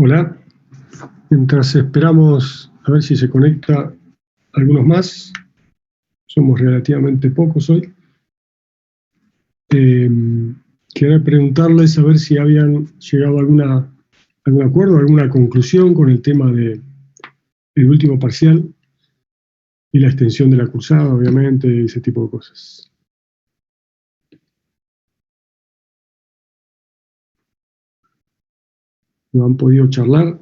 Hola, mientras esperamos a ver si se conecta algunos más, somos relativamente pocos hoy. Quería preguntarles a ver si habían llegado a algún acuerdo, alguna conclusión con el tema del último parcial y la extensión de la cursada, obviamente, y ese tipo de cosas. ¿No han podido charlar?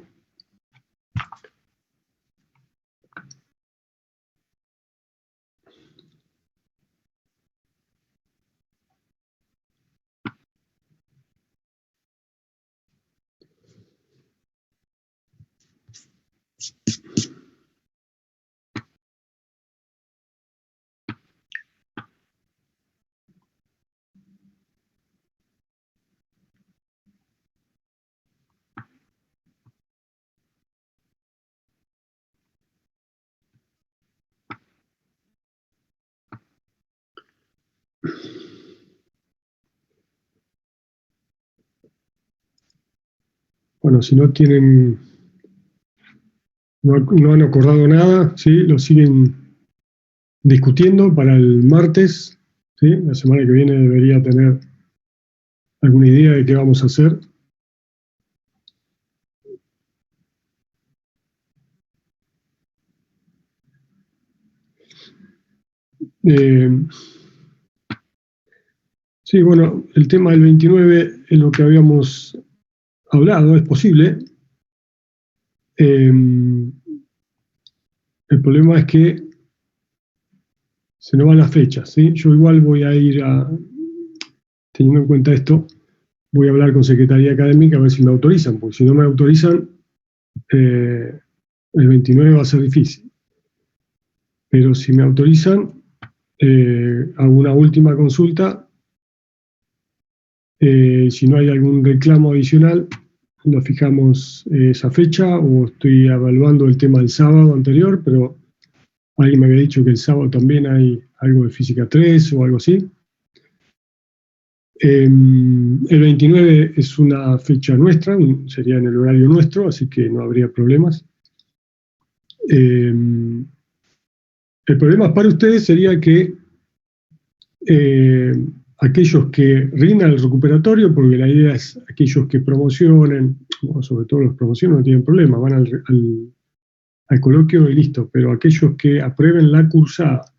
Bueno, si no tienen, no han acordado nada, ¿sí? Lo siguen discutiendo para el martes, ¿sí? La semana que viene debería tener alguna idea de qué vamos a hacer. Sí, bueno, el tema del 29 es lo que habíamos hablado, es posible. El problema es que se nos van las fechas, ¿sí? Yo igual voy a ir teniendo en cuenta esto, voy a hablar con Secretaría Académica a ver si me autorizan, porque si no me autorizan, el 29 va a ser difícil. Pero si me autorizan, hago una última consulta. Si no hay algún reclamo adicional, nos fijamos esa fecha, o estoy evaluando el tema del sábado anterior, pero alguien me había dicho que el sábado también hay algo de física 3 o algo así. El 29 es una fecha nuestra, sería en el horario nuestro, así que no habría problemas. El problema para ustedes sería que aquellos que rindan el recuperatorio, porque la idea es aquellos que promocionen, bueno, sobre todo los promociones no tienen problema, van al coloquio y listo, pero aquellos que aprueben la cursada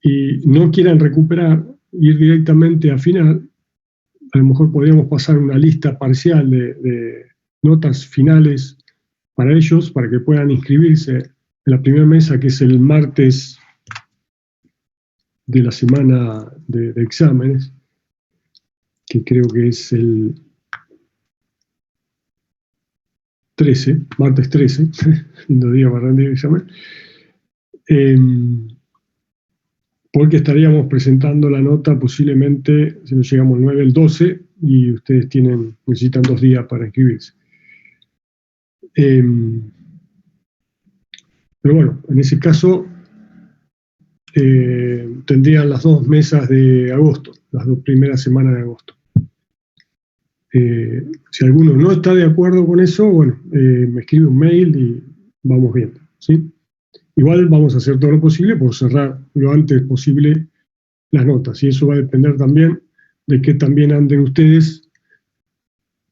y no quieran recuperar, ir directamente a final, a lo mejor podríamos pasar una lista parcial de notas finales para ellos, para que puedan inscribirse en la primera mesa, que es el martes de la semana de exámenes, que creo que es el 13, martes 13, lindo día para rendir el examen, porque estaríamos presentando la nota posiblemente, si nos llegamos el 9, el 12, y ustedes necesitan 2 días para inscribirse. Pero bueno, en ese caso tendrían las 2 mesas de agosto, las 2 primeras semanas de agosto. Si alguno no está de acuerdo con eso, bueno, me escribe un mail y vamos viendo, ¿sí? Igual vamos a hacer todo lo posible por cerrar lo antes posible las notas, y eso va a depender también de qué también anden ustedes,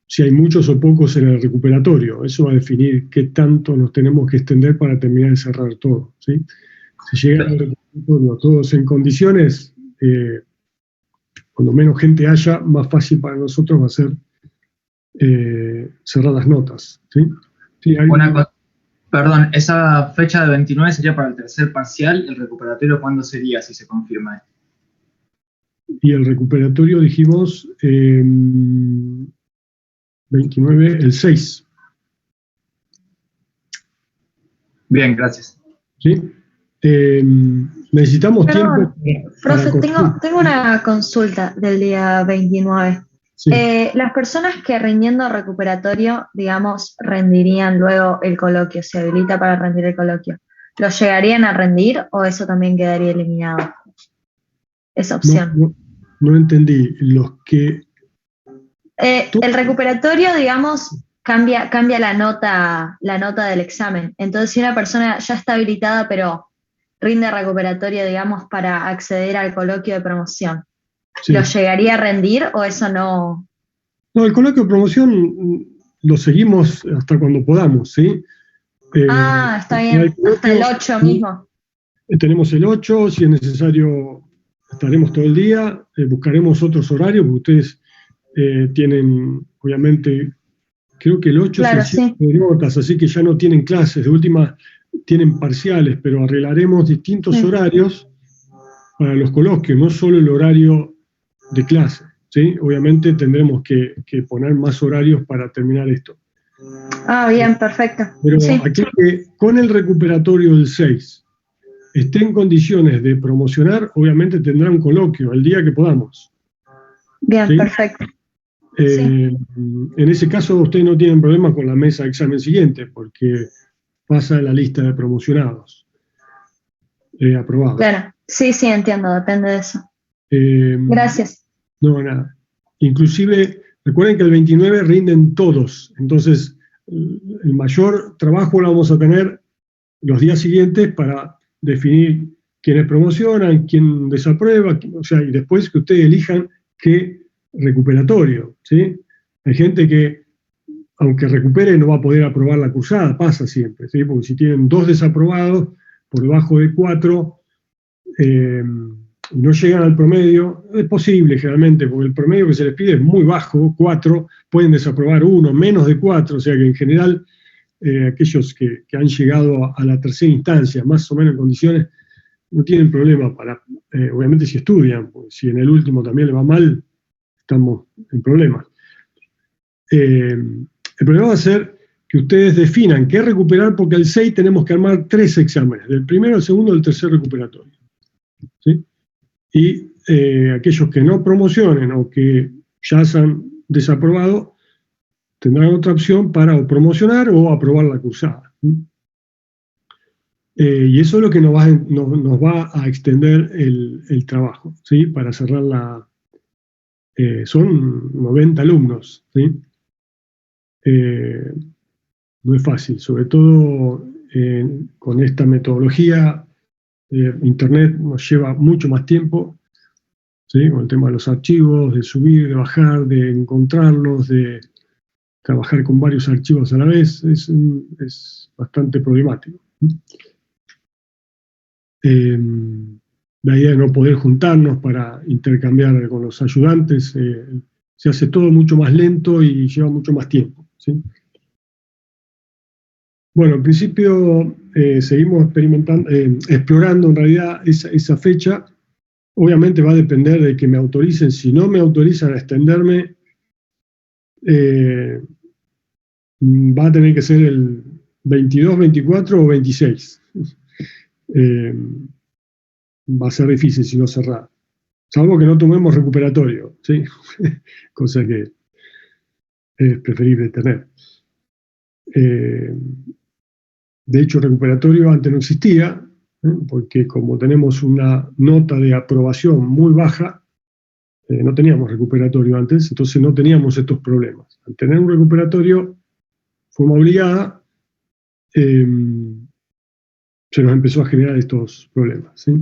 si hay muchos o pocos en el recuperatorio. Eso va a definir qué tanto nos tenemos que extender para terminar de cerrar todo, ¿sí? Si llegan al recuperatorio todos en condiciones, cuando menos gente haya, más fácil para nosotros va a ser cerrar las notas, ¿sí? Sí, perdón, esa fecha de 29 sería para el tercer parcial. ¿El recuperatorio cuándo sería, si se confirma? Y el recuperatorio dijimos 29, el 6. Bien, gracias. ¿Sí? Necesitamos tiempo. Profe, tengo una consulta del día 29. Sí. Las personas que rindiendo recuperatorio, digamos, rendirían luego el coloquio, se habilita para rendir el coloquio, ¿los llegarían a rendir o eso también quedaría eliminado? Esa opción. No entendí. Los que... el recuperatorio, digamos, cambia la nota del examen. Entonces, si una persona ya está habilitada, pero rinde recuperatorio, digamos, para acceder al coloquio de promoción, Sí. ¿lo llegaría a rendir o eso no? No, el coloquio de promoción lo seguimos hasta cuando podamos, ¿sí? Está bien, hasta el 8 mismo. Tenemos el 8, si es necesario estaremos todo el día, buscaremos otros horarios, porque ustedes tienen, obviamente, creo que el 8 Claro, es el cierre sí. de notas, así que ya no tienen clases, de última tienen parciales, pero arreglaremos distintos Sí. horarios para los coloquios, no solo el horario de clase, ¿sí? Obviamente tendremos que poner más horarios para terminar esto. Bien, perfecto. Pero Sí. aquel que con el recuperatorio del 6 esté en condiciones de promocionar, obviamente tendrá un coloquio el día que podamos. Bien, ¿sí? perfecto. En ese caso ustedes no tienen problema con la mesa de examen siguiente, porque pasa la lista de promocionados aprobados. Claro, sí, entiendo, depende de eso. Gracias. No, nada. Inclusive, recuerden que el 29 rinden todos, entonces el mayor trabajo lo vamos a tener los días siguientes para definir quiénes promocionan, quién desaprueba, o sea, y después que ustedes elijan qué recuperatorio, ¿sí? Hay gente que, aunque recupere, no va a poder aprobar la cursada, pasa siempre, ¿sí? Porque si tienen 2 desaprobados por debajo de 4 y no llegan al promedio, es posible generalmente, porque el promedio que se les pide es muy bajo, 4, pueden desaprobar 1, menos de 4, o sea que en general aquellos que han llegado a la tercera instancia, más o menos en condiciones, no tienen problema para, obviamente si estudian, porque si en el último también le va mal, estamos en problemas. El problema va a ser que ustedes definan qué recuperar, porque el 6 tenemos que armar 3 exámenes, del primero, el segundo y el tercer recuperatorio. ¿Sí? Y aquellos que no promocionen o que ya se han desaprobado, tendrán otra opción para o promocionar o aprobar la cursada. Y eso es lo que nos va a extender el trabajo, ¿sí? Para cerrar la... son 90 alumnos, ¿sí? No es fácil, sobre todo con esta metodología. Internet nos lleva mucho más tiempo, ¿sí? Con el tema de los archivos, de subir, de bajar, de encontrarlos, de trabajar con varios archivos a la vez, es bastante problemático. La idea de no poder juntarnos para intercambiar con los ayudantes, se hace todo mucho más lento y lleva mucho más tiempo, ¿sí? Bueno, en principio seguimos explorando en realidad esa fecha. Obviamente va a depender de que me autoricen. Si no me autorizan a extenderme, va a tener que ser el 22, 24 o 26. Va a ser difícil si no cerrar. Salvo que no tomemos recuperatorio, ¿sí? Cosa que es preferible tener. De hecho, recuperatorio antes no existía, porque como tenemos una nota de aprobación muy baja, no teníamos recuperatorio antes, entonces no teníamos estos problemas. Al tener un recuperatorio, forma obligada, se nos empezó a generar estos problemas, ¿sí?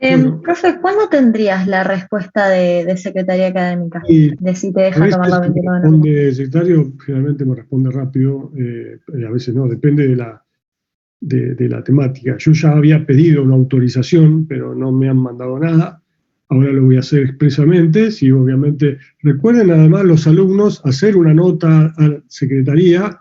Bueno, profe, ¿cuándo tendrías la respuesta de Secretaría Académica? De si te deja tomar la 29. El secretario generalmente me responde rápido, a veces no, depende de la temática. Yo ya había pedido una autorización, pero no me han mandado nada. Ahora lo voy a hacer expresamente. Si obviamente recuerden además los alumnos hacer una nota a la Secretaría,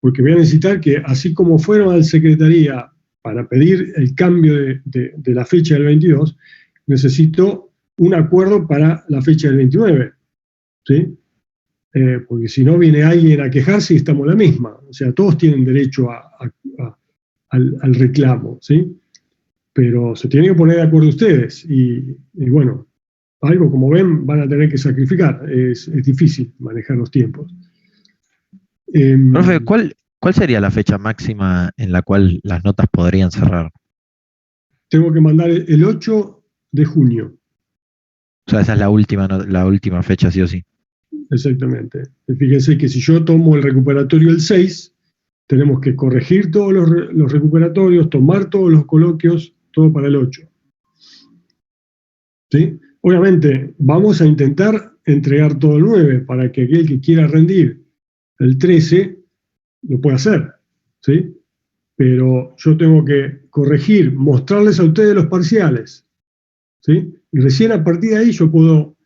porque voy a necesitar que, así como fueron a la Secretaría para pedir el cambio de la fecha del 22, necesito un acuerdo para la fecha del 29, ¿sí? Porque si no viene alguien a quejarse y estamos la misma. O sea, todos tienen derecho al reclamo, ¿sí? Pero se tienen que poner de acuerdo ustedes. Y bueno, algo como ven van a tener que sacrificar. Es difícil manejar los tiempos. Profe, ¿cuál sería la fecha máxima en la cual las notas podrían cerrar? Tengo que mandar el 8 de junio. O sea, esa es la última fecha, sí o sí. Exactamente. Fíjense que si yo tomo el recuperatorio el 6, tenemos que corregir todos los recuperatorios, tomar todos los coloquios, todo para el 8. ¿Sí? Obviamente, vamos a intentar entregar todo el 9 para que aquel que quiera rendir el 13 lo pueda hacer. ¿Sí? Pero yo tengo que corregir, mostrarles a ustedes los parciales. ¿Sí? Y recién a partir de ahí yo puedo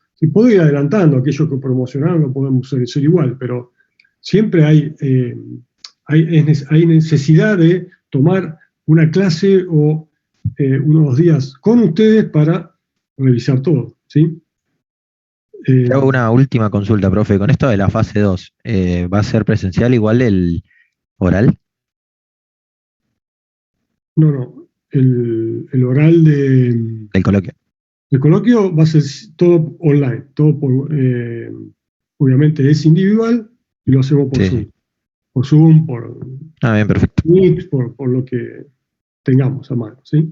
ir adelantando, aquellos que promocionaron lo podemos ser igual, pero siempre hay necesidad de tomar una clase o unos días con ustedes para revisar todo, ¿sí? Te hago una última consulta, profe. Con esto de la fase 2, ¿va a ser presencial igual el oral? No. El oral del coloquio. El coloquio va a ser todo online, todo obviamente es individual y lo hacemos por Zoom. Por Zoom, por bien, perfecto. Meet, por lo que tengamos a mano, ¿sí?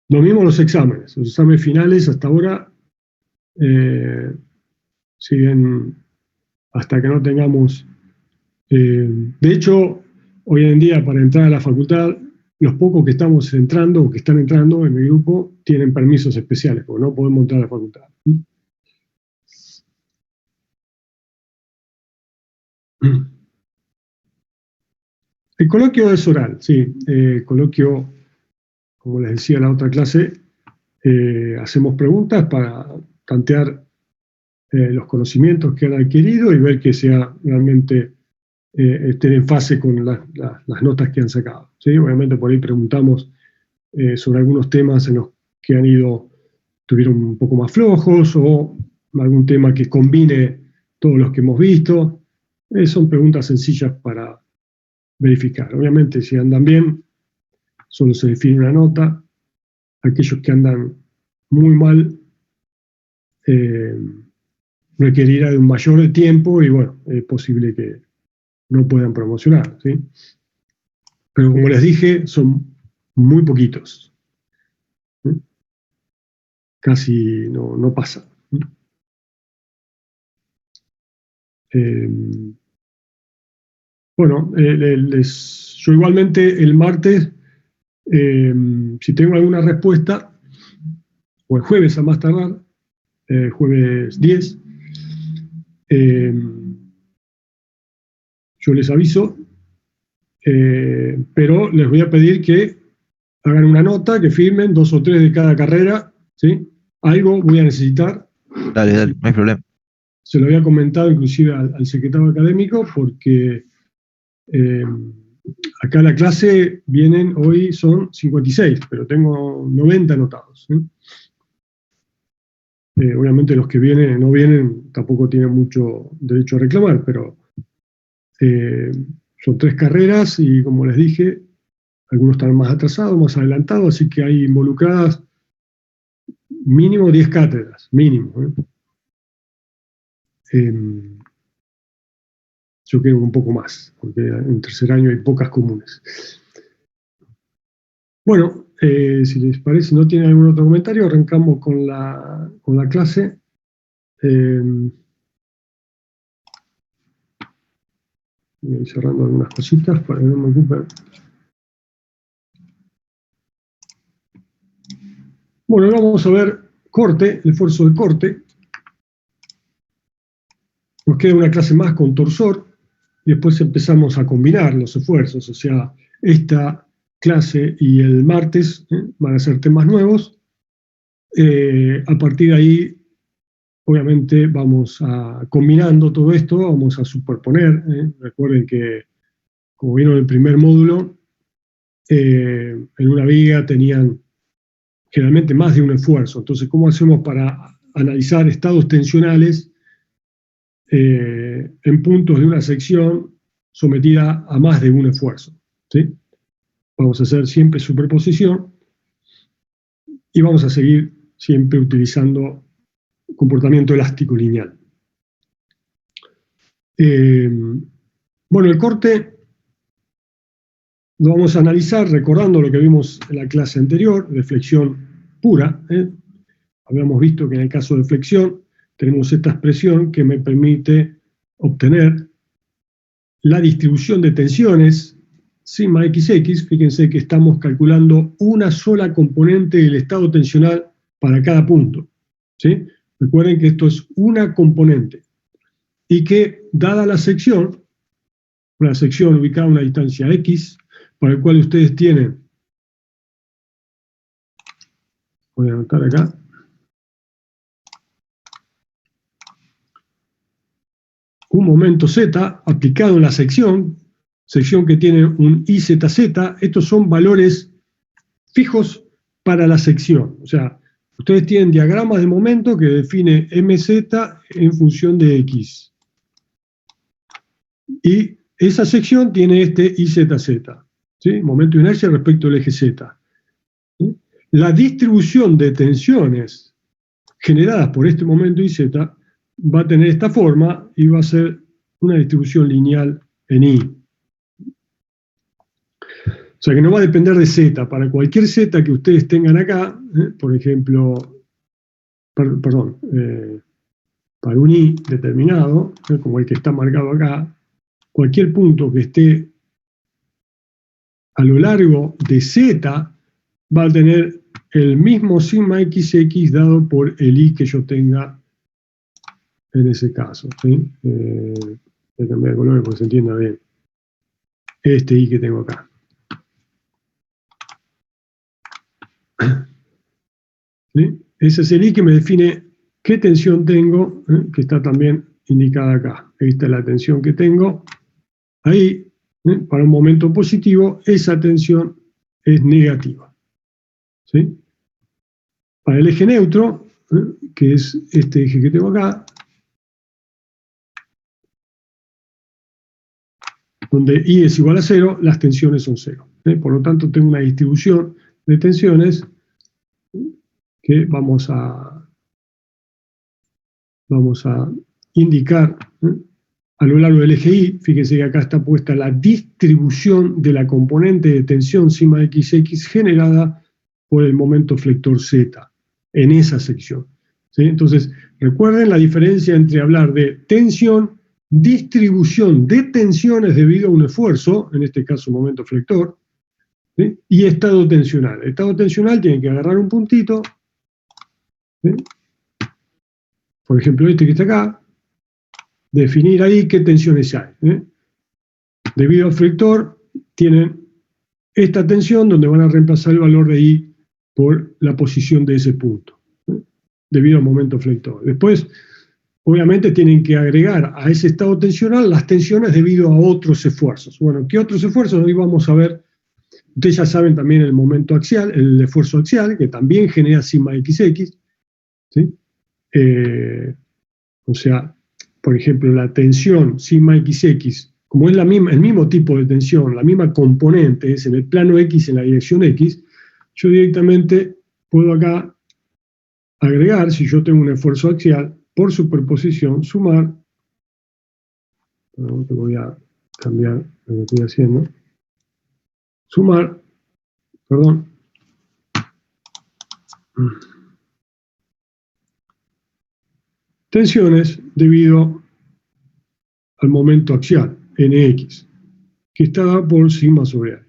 Lo mismo los exámenes finales hasta ahora siguen hasta que no tengamos... de hecho, hoy en día para entrar a la facultad, los pocos que estamos entrando o que están entrando en mi grupo tienen permisos especiales, porque no podemos entrar a la facultad. El coloquio es oral, sí. El coloquio, como les decía en la otra clase, hacemos preguntas para tantear los conocimientos que han adquirido y ver que sea realmente estén en fase con las notas que han sacado, ¿sí? Obviamente por ahí preguntamos sobre algunos temas en los que estuvieron un poco más flojos o algún tema que combine todos los que hemos visto. Son preguntas sencillas para verificar. Obviamente si andan bien, solo se define una nota. Aquellos que andan muy mal requerirá de un mayor tiempo y bueno, es posible que no puedan promocionar, ¿sí? Pero como les dije, son muy poquitos. ¿Sí? Casi no pasa. Bueno, yo igualmente el martes, si tengo alguna respuesta, o el jueves a más tardar, jueves 10, yo les aviso, pero les voy a pedir que hagan una nota, que firmen 2 o 3 de cada carrera, ¿sí? Algo voy a necesitar. Dale, no hay problema. Se lo había comentado inclusive al secretario académico porque acá la clase hoy son 56, pero tengo 90 anotados, ¿sí? Obviamente los que no vienen tampoco tienen mucho derecho a reclamar, pero son 3 carreras y como les dije, algunos están más atrasados, más adelantados, así que hay involucradas mínimo 10 cátedras, mínimo. Yo quiero un poco más, porque en tercer año hay pocas comunes. Bueno, si les parece, no tienen algún otro comentario, arrancamos con la clase. Voy cerrando algunas cositas para que no me ocupen. Bueno, vamos a ver corte, el esfuerzo de corte. Nos queda una clase más con torsor y después empezamos a combinar los esfuerzos, o sea, esta clase y el martes van a ser temas nuevos. A partir de ahí, obviamente, vamos combinando todo esto, vamos a superponer. Recuerden que, como vieron en el primer módulo, en una viga tenían generalmente más de un esfuerzo. Entonces, ¿cómo hacemos para analizar estados tensionales en puntos de una sección sometida a más de un esfuerzo? ¿Sí? Vamos a hacer siempre superposición y vamos a seguir siempre utilizando comportamiento elástico lineal. Bueno, el corte lo vamos a analizar recordando lo que vimos en la clase anterior, de flexión pura, habíamos visto que en el caso de flexión tenemos esta expresión que me permite obtener la distribución de tensiones sigma XX. Fíjense que estamos calculando una sola componente del estado tensional para cada punto, ¿sí? Recuerden que esto es una componente y que, dada la sección, una sección ubicada a una distancia X, para el cual ustedes tienen, voy a anotar acá, un momento Z aplicado en la sección que tiene un IZZ. Estos son valores fijos para la sección. O sea, ustedes tienen diagramas de momento que define MZ en función de X. Y esa sección tiene este IZZ, ¿sí? Momento de inercia respecto al eje Z. ¿Sí? La distribución de tensiones generadas por este momento IZ va a tener esta forma y va a ser una distribución lineal en I. O sea que no va a depender de Z. Para cualquier Z que ustedes tengan acá, por ejemplo, para un I determinado, como el que está marcado acá, cualquier punto que esté a lo largo de Z va a tener el mismo sigma XX dado por el I que yo tenga en ese caso, ¿sí? Voy a cambiar de color para que se entienda bien. Este I que tengo acá. ¿Sí? Ese es el I que me define qué tensión tengo, que está también indicada acá. Ahí está la tensión que tengo. Ahí, para un momento positivo, esa tensión es negativa. ¿Sí? Para el eje neutro, que es este eje que tengo acá, donde I es igual a 0, las tensiones son 0. Por lo tanto, tengo una distribución de tensiones que vamos a indicar a lo largo del eje I. Fíjense que acá está puesta la distribución de la componente de tensión sigma XX generada por el momento flector Z en esa sección. ¿Sí? Entonces, recuerden la diferencia entre hablar de tensión, distribución de tensiones debido a un esfuerzo, en este caso momento flector, ¿sí? Y estado tensional. El estado tensional tiene que agarrar un puntito, ¿sí? Por ejemplo este que está acá, definir ahí qué tensiones hay. Debido al flector tienen esta tensión donde van a reemplazar el valor de I por la posición de ese punto, debido al momento flector. Después, obviamente tienen que agregar a ese estado tensional las tensiones debido a otros esfuerzos. Bueno, ¿qué otros esfuerzos? Hoy vamos a ver. Ustedes ya saben también el momento axial, el esfuerzo axial, que también genera sigma XX. ¿Sí? O sea, por ejemplo, la tensión sigma XX, como es el mismo tipo de tensión, la misma componente, es en el plano X en la dirección X, yo directamente puedo acá agregar, si yo tengo un esfuerzo axial, por superposición, sumar, te voy a cambiar lo que estoy haciendo, sumar, perdón, tensiones debido al momento axial, NX, que está dado por sigma sobre área.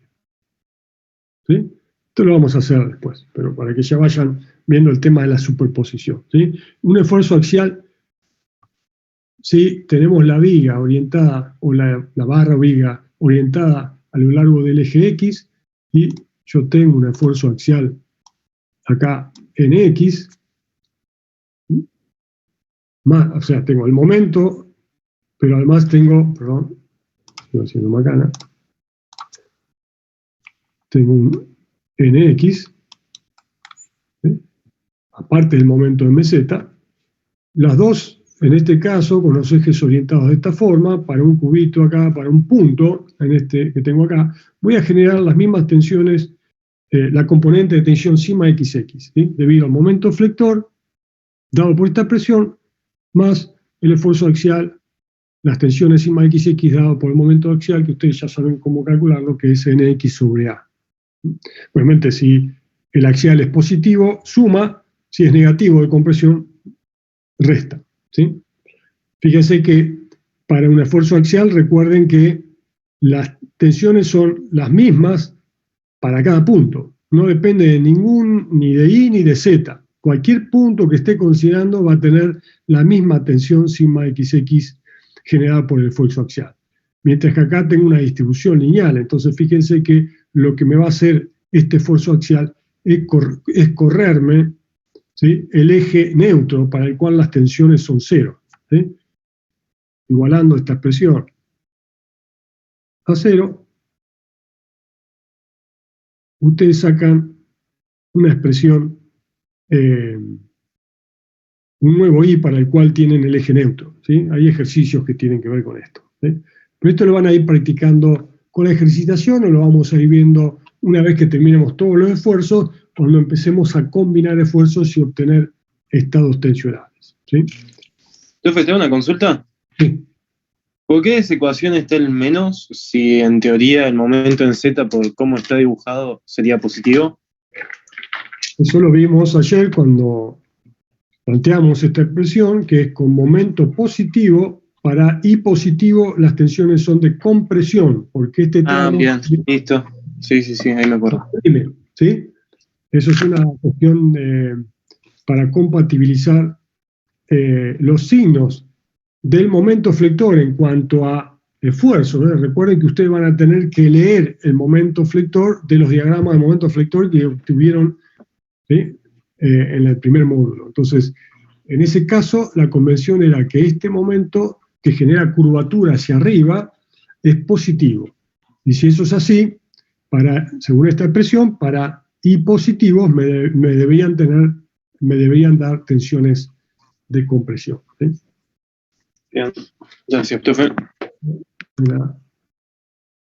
¿Sí? Esto lo vamos a hacer después, pero para que ya vayan viendo el tema de la superposición. ¿Sí? Un esfuerzo axial, si tenemos la viga orientada, o la barra o viga orientada a lo largo del eje X, y yo tengo un esfuerzo axial acá en X, más, o sea, tengo el momento, pero además tengo, perdón, estoy haciendo macana, tengo un NX, ¿sí? Aparte del momento MZ, las dos, en este caso, con los ejes orientados de esta forma, para un cubito acá, para un punto, en este que tengo acá, voy a generar las mismas tensiones, la componente de tensión sigma XX, ¿sí? Debido al momento flector, dado por esta presión, más el esfuerzo axial, las tensiones sigma XX dado por el momento axial, que ustedes ya saben cómo calcularlo, que es NX sobre A. Obviamente, si el axial es positivo, suma, Si es negativo de compresión, resta, ¿sí? Fíjense que para un esfuerzo axial, recuerden que las tensiones son las mismas para cada punto. No depende de ni de I ni de Z. Cualquier punto que esté considerando va a tener la misma tensión sigma XX generada por el esfuerzo axial. Mientras que acá tengo una distribución lineal. Entonces fíjense que lo que me va a hacer este esfuerzo axial es correrme, ¿sí?, el eje neutro para el cual las tensiones son cero, ¿sí? Igualando esta expresión a cero, ustedes sacan una expresión, un nuevo I para el cual tienen el eje neutro, ¿sí? Hay ejercicios que tienen que ver con esto, ¿sí? Pero esto lo van a ir practicando con la ejercitación o lo vamos a ir viendo una vez que terminemos todos los esfuerzos, cuando empecemos a combinar esfuerzos y obtener estados tensionales, ¿sí? Profe, ¿te hago una consulta? Sí. ¿Por qué esa ecuación está el menos si en teoría el momento en Z por cómo está dibujado sería positivo? Eso lo vimos ayer cuando planteamos esta expresión, que es con momento positivo. Para I positivo las tensiones son de compresión, porque este tramo... Bien, listo. Sí, ahí me acuerdo. ¿Sí? Eso es una cuestión para compatibilizar los signos del momento flector en cuanto a esfuerzo, ¿no? Recuerden que ustedes van a tener que leer el momento flector de los diagramas de momento flector que obtuvieron, ¿sí?, en el primer módulo. Entonces, en ese caso, la convención era que este momento que genera curvatura hacia arriba es positivo. Y si eso es así, según esta expresión, para I positivos me deberían dar tensiones de compresión, ¿sí? Bien, gracias, profe.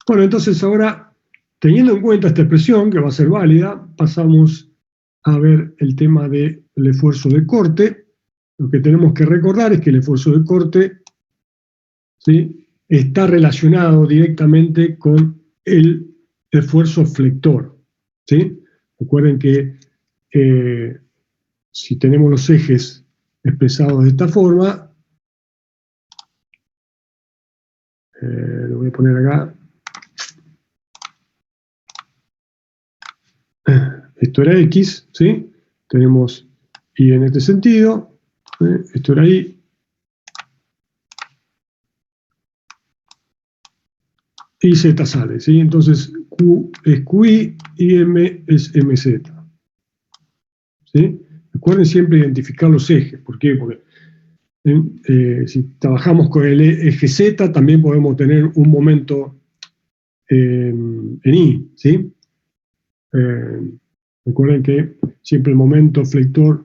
Bueno, entonces ahora, teniendo en cuenta esta expresión, que va a ser válida, pasamos a ver el tema del esfuerzo de corte. Lo que tenemos que recordar es que el esfuerzo de corte, ¿sí?, está relacionado directamente con el esfuerzo flector, ¿sí? Recuerden que si tenemos los ejes expresados de esta forma, lo voy a poner acá. Esto era X, ¿sí? Tenemos Y en este sentido, esto era Y. Y Z sale, ¿sí? Entonces Q es QI y M es MZ. ¿Sí? Recuerden siempre identificar los ejes. ¿Por qué? Porque si trabajamos con el eje Z, también podemos tener un momento en I, ¿sí? Recuerden que siempre el momento flector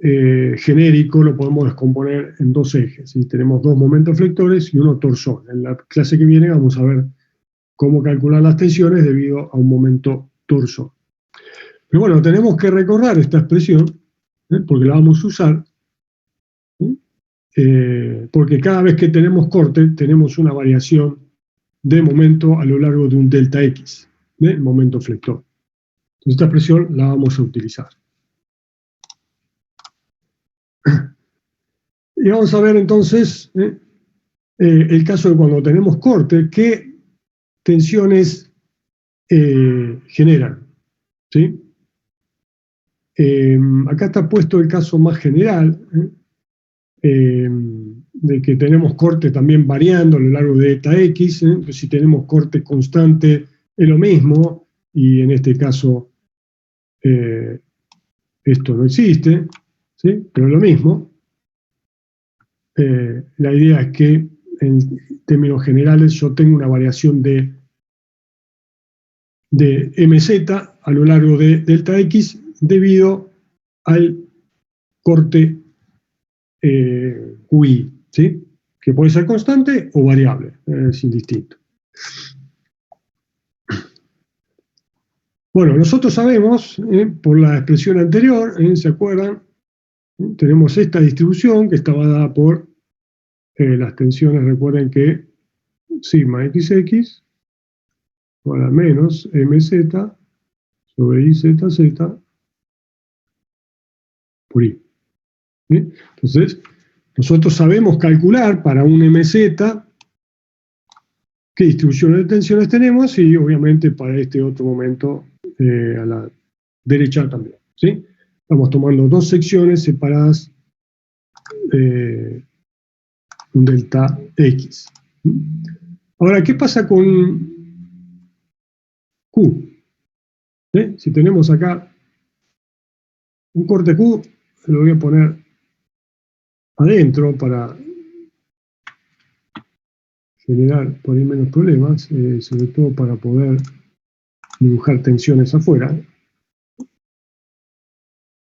genérico lo podemos descomponer en dos ejes, ¿sí? Tenemos dos momentos flectores y uno torsor. En la clase que viene vamos a ver cómo calcular las tensiones debido a un momento torsor. Pero bueno, tenemos que recordar esta expresión, porque la vamos a usar, porque cada vez que tenemos corte tenemos una variación de momento a lo largo de un delta X, del momento flector. Entonces esta expresión la vamos a utilizar. Y vamos a ver entonces el caso de cuando tenemos corte, qué tensiones generan, ¿sí? Acá está puesto el caso más general, de que tenemos corte también variando a lo largo de delta X. Si tenemos corte constante es lo mismo, y en este caso esto no existe, ¿sí? Pero es lo mismo. La idea es que en términos generales yo tengo una variación de MZ a lo largo de delta X debido al corte QI, ¿sí? Que puede ser constante o variable, es indistinto. Bueno, nosotros sabemos, por la expresión anterior, ¿se acuerdan? Tenemos esta distribución que estaba dada por las tensiones. Recuerden que sigma XX igual a menos MZ sobre IZZ por I. ¿Sí? Entonces, nosotros sabemos calcular para un MZ qué distribución de tensiones tenemos y obviamente para este otro momento a la derecha también. ¿Sí? Estamos tomando dos secciones separadas un delta X. Ahora, ¿qué pasa con Q? Si tenemos acá un corte Q, lo voy a poner adentro para generar por ahí menos problemas, sobre todo para poder dibujar tensiones afuera.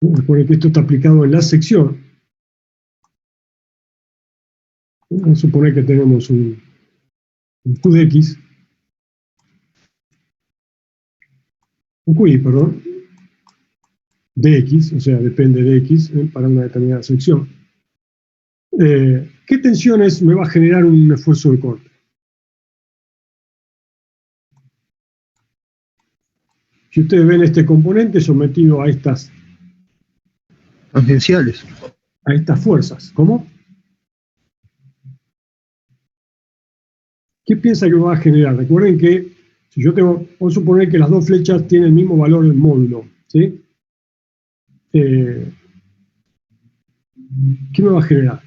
Recuerden que esto está aplicado en la sección. Vamos a suponer que tenemos un Q de X, un QI, perdón, de X, o sea, depende de X para una determinada sección. ¿Qué tensiones me va a generar un esfuerzo de corte? Si ustedes ven este componente sometido a estas tangenciales, a estas fuerzas, ¿cómo? ¿Qué piensa que va a generar? Recuerden que si yo tengo, vamos a suponer que las dos flechas tienen el mismo valor en módulo, ¿sí? ¿Qué me va a generar?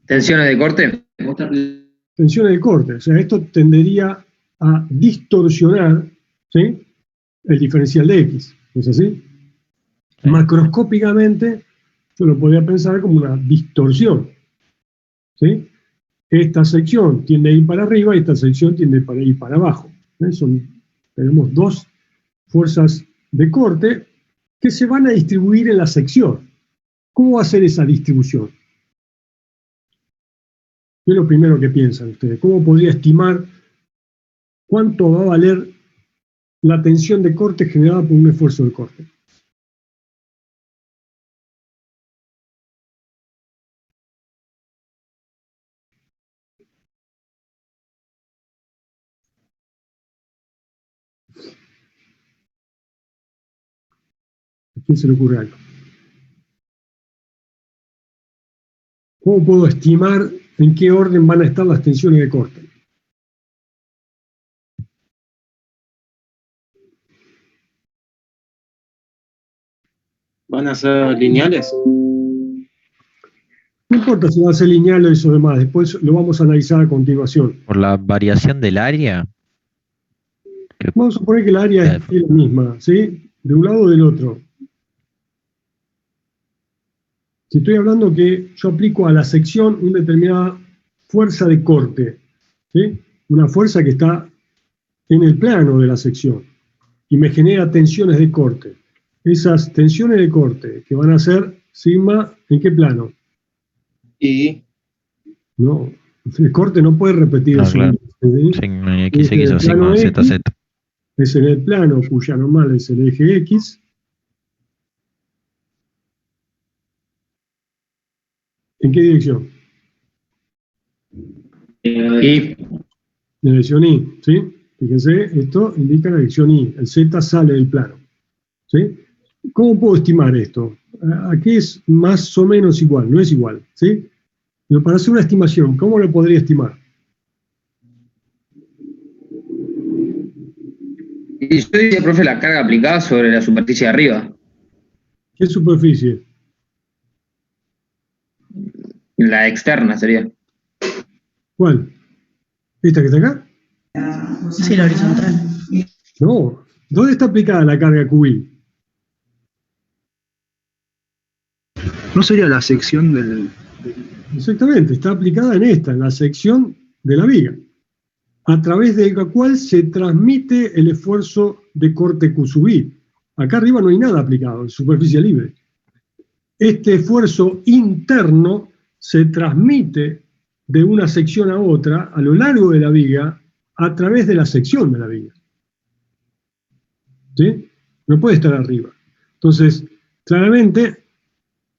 ¿Tensiones de corte? Tensiones de corte, o sea, esto tendería a distorsionar, ¿sí?, el diferencial de X, ¿no es así? Sí. Macroscópicamente, yo lo podría pensar como una distorsión, ¿sí? Esta sección tiende a ir para arriba y esta sección tiende a ir para abajo. Tenemos dos fuerzas de corte que se van a distribuir en la sección. ¿Cómo va a ser esa distribución? ¿Qué es lo primero que piensan ustedes? ¿Cómo podría estimar cuánto va a valer la tensión de corte generada por un esfuerzo de corte? ¿A quién se le ocurre algo? ¿Cómo puedo estimar en qué orden van a estar las tensiones de corte? ¿Van a ser lineales? No importa si va a ser lineal o eso demás, después lo vamos a analizar a continuación. Por la variación del área. Vamos a suponer que el área es la misma, ¿sí? De un lado o del otro. Si estoy hablando que yo aplico a la sección una determinada fuerza de corte, ¿sí? Una fuerza que está en el plano de la sección y me genera tensiones de corte. Esas tensiones de corte que van a ser sigma, ¿en qué plano? Y No, el corte no puede repetir eso. Claro. Sigma XX o sigma ZZ. Es en el plano cuya normal es el eje X. ¿En qué dirección? Y En la dirección Y, ¿sí? Fíjense, esto indica la dirección Y. El Z sale del plano, ¿sí? ¿Cómo puedo estimar esto? Aquí es más o menos igual, no es igual, ¿sí? Pero para hacer una estimación, ¿cómo lo podría estimar? yo diría, profe, la carga aplicada sobre la superficie de arriba. ¿Qué superficie? La externa sería. ¿Cuál? ¿Esta que está acá? Sí, la horizontal. No. ¿Dónde está aplicada la carga QI? ¿No sería la sección del...? Exactamente, está aplicada en esta, en la sección de la viga, a través de la cual se transmite el esfuerzo de corte Q sub I. Acá arriba no hay nada aplicado, es superficie libre. Este esfuerzo interno se transmite de una sección a otra a lo largo de la viga a través de la sección de la viga. ¿Sí? No puede estar arriba. Entonces, claramente,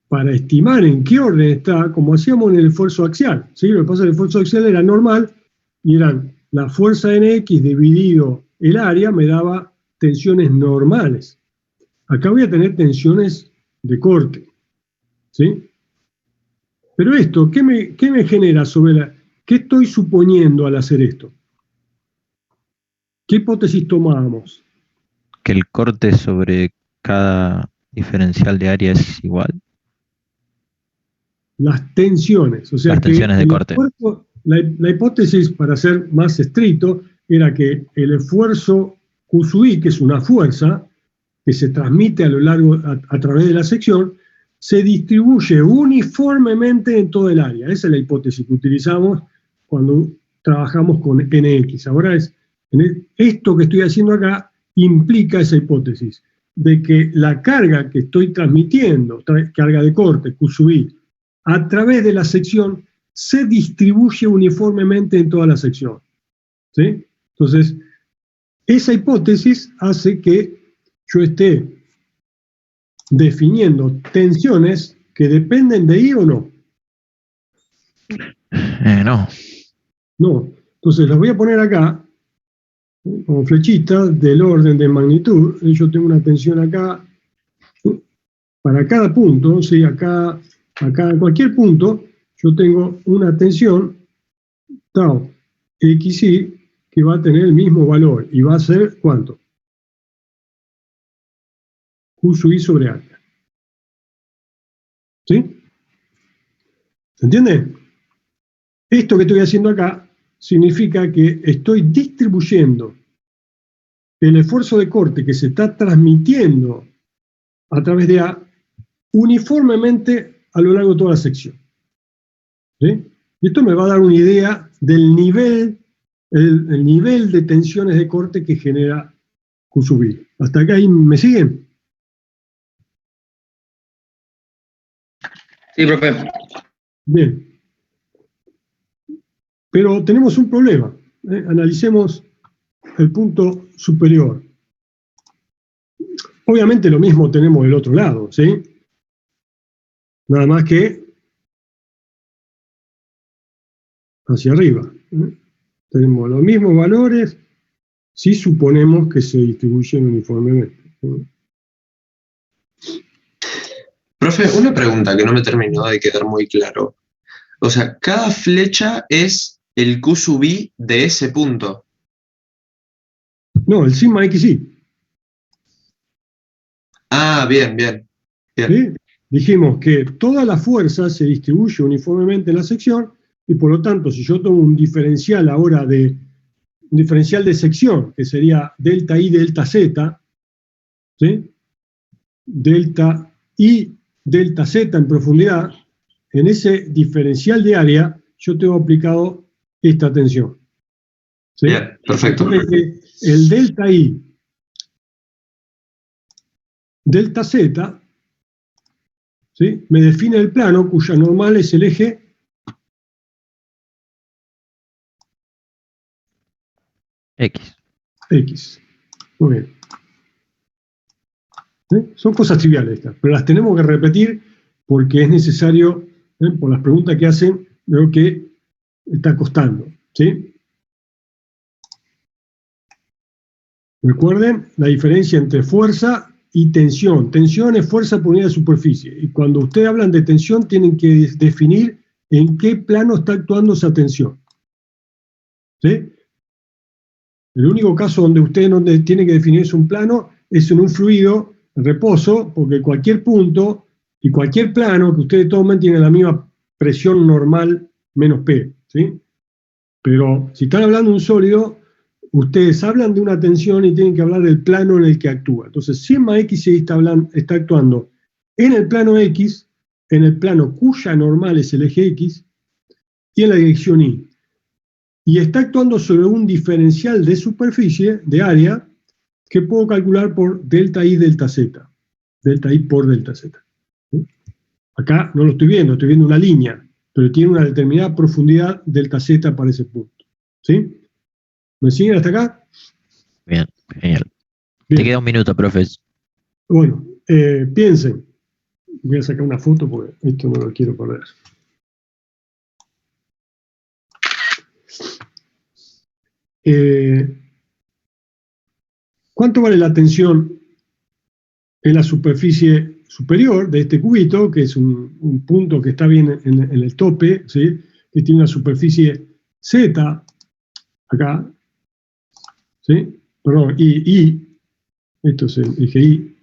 para estimar en qué orden está, como hacíamos en el esfuerzo axial, ¿sí? Lo que pasa es que el esfuerzo axial era normal y eran la fuerza en X dividido el área me daba tensiones normales. Acá voy a tener tensiones de corte. ¿sí? Pero esto, ¿qué me genera qué estoy suponiendo al hacer esto? ¿Qué hipótesis tomábamos? Que el corte sobre cada diferencial de área es igual. Las tensiones, o sea Las tensiones de corte. La hipótesis, para ser más estricto, era que el esfuerzo Q sub I, que es una fuerza que se transmite a lo largo, a través de la sección, se distribuye uniformemente en todo el área. Esa es la hipótesis que utilizamos cuando trabajamos con NX. Ahora esto que estoy haciendo acá implica esa hipótesis de que la carga que estoy transmitiendo, carga de corte, Q sub I, a través de la sección, se distribuye uniformemente en toda la sección. ¿Sí? Entonces, esa hipótesis hace que yo esté definiendo tensiones que dependen de I o no. No. No. Entonces, las voy a poner acá, como flechitas del orden de magnitud. Yo tengo una tensión acá, para cada punto, ¿sí? Acá, en cualquier punto, yo tengo una tensión, tau xi, que va a tener el mismo valor, y va a ser, ¿cuánto? Q sub I sobre área. ¿Sí? ¿Se entiende? Esto que estoy haciendo acá significa que estoy distribuyendo el esfuerzo de corte que se está transmitiendo a través de A uniformemente a lo largo de toda la sección. ¿Sí? Y esto me va a dar una idea del nivel, el nivel de tensiones de corte que genera Q sub I. ¿Hasta acá ahí me siguen? Sí, profe. Bien. Pero tenemos un problema. Analicemos el punto superior. Obviamente lo mismo tenemos del otro lado, ¿sí? Nada más que hacia arriba. Tenemos los mismos valores si suponemos que se distribuyen uniformemente. Profe, una pregunta que no me terminó de quedar muy claro. O sea, cada flecha es el Q sub I de ese punto. No, el sigma xi. Ah, bien. ¿Sí? Dijimos que toda la fuerza se distribuye uniformemente en la sección y por lo tanto, si yo tomo un diferencial ahora un diferencial de sección, que sería delta I, delta Z, ¿sí? Delta I, delta Z en profundidad, en ese diferencial de área yo tengo aplicado esta tensión. ¿Sí? Bien, perfecto. El delta I, delta Z, ¿sí? Me define el plano cuya normal es el eje X. Muy bien. ¿Sí? Son cosas triviales estas, pero las tenemos que repetir porque es necesario, por las preguntas que hacen, veo que está costando. ¿Sí? Recuerden la diferencia entre fuerza y tensión. Tensión es fuerza por unidad de superficie. Y cuando ustedes hablan de tensión, tienen que definir en qué plano está actuando esa tensión. ¿Sí? El único caso donde ustedes no tienen que definirse un plano es en un fluido en reposo, porque cualquier punto y cualquier plano que ustedes tomen tiene la misma presión normal menos P. ¿Sí? Pero si están hablando de un sólido, ustedes hablan de una tensión y tienen que hablar del plano en el que actúa. Entonces, sigma xi está actuando en el plano X, en el plano cuya normal es el eje X, y en la dirección Y. Y está actuando sobre un diferencial de superficie, de área, que puedo calcular por delta I, delta Z. Delta I por delta Z. ¿Sí? Acá no lo estoy viendo una línea, pero tiene una determinada profundidad delta Z para ese punto. ¿Sí? ¿Me siguen hasta acá? Bien, genial. Bien. Te queda un minuto, profe. Bueno, piensen. Voy a sacar una foto porque esto no lo quiero perder. ¿Cuánto vale la tensión en la superficie superior de este cubito, que es un punto que está bien en el tope, ¿sí? Que tiene una superficie Z, acá, ¿sí? Perdón, I, esto es el eje Y.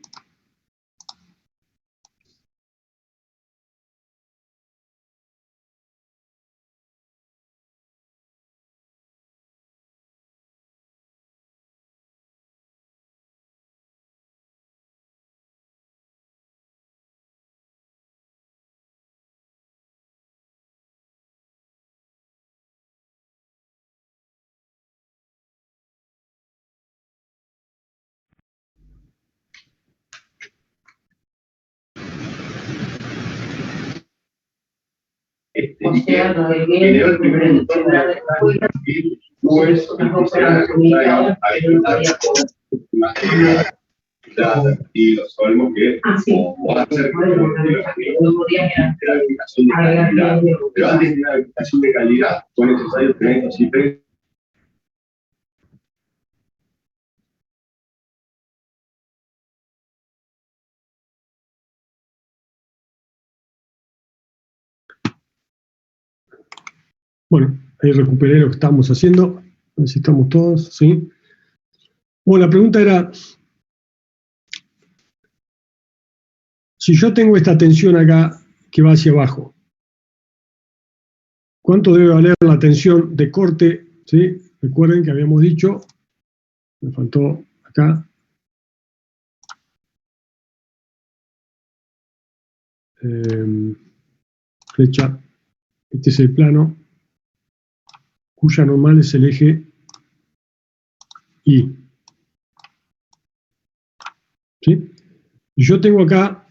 Y lo sabemos que va a ser la verificación de calidad. Pero antes de la verificación de calidad fue necesario tener estos cifras. Bueno, ahí recuperé lo que estábamos haciendo. A ver si estamos todos, ¿sí? Bueno, la pregunta era, si yo tengo esta tensión acá que va hacia abajo, ¿cuánto debe valer la tensión de corte? ¿Sí? Recuerden que habíamos dicho, me faltó acá, flecha, este es el plano, cuya normal es el eje Y. ¿Sí? Y yo tengo acá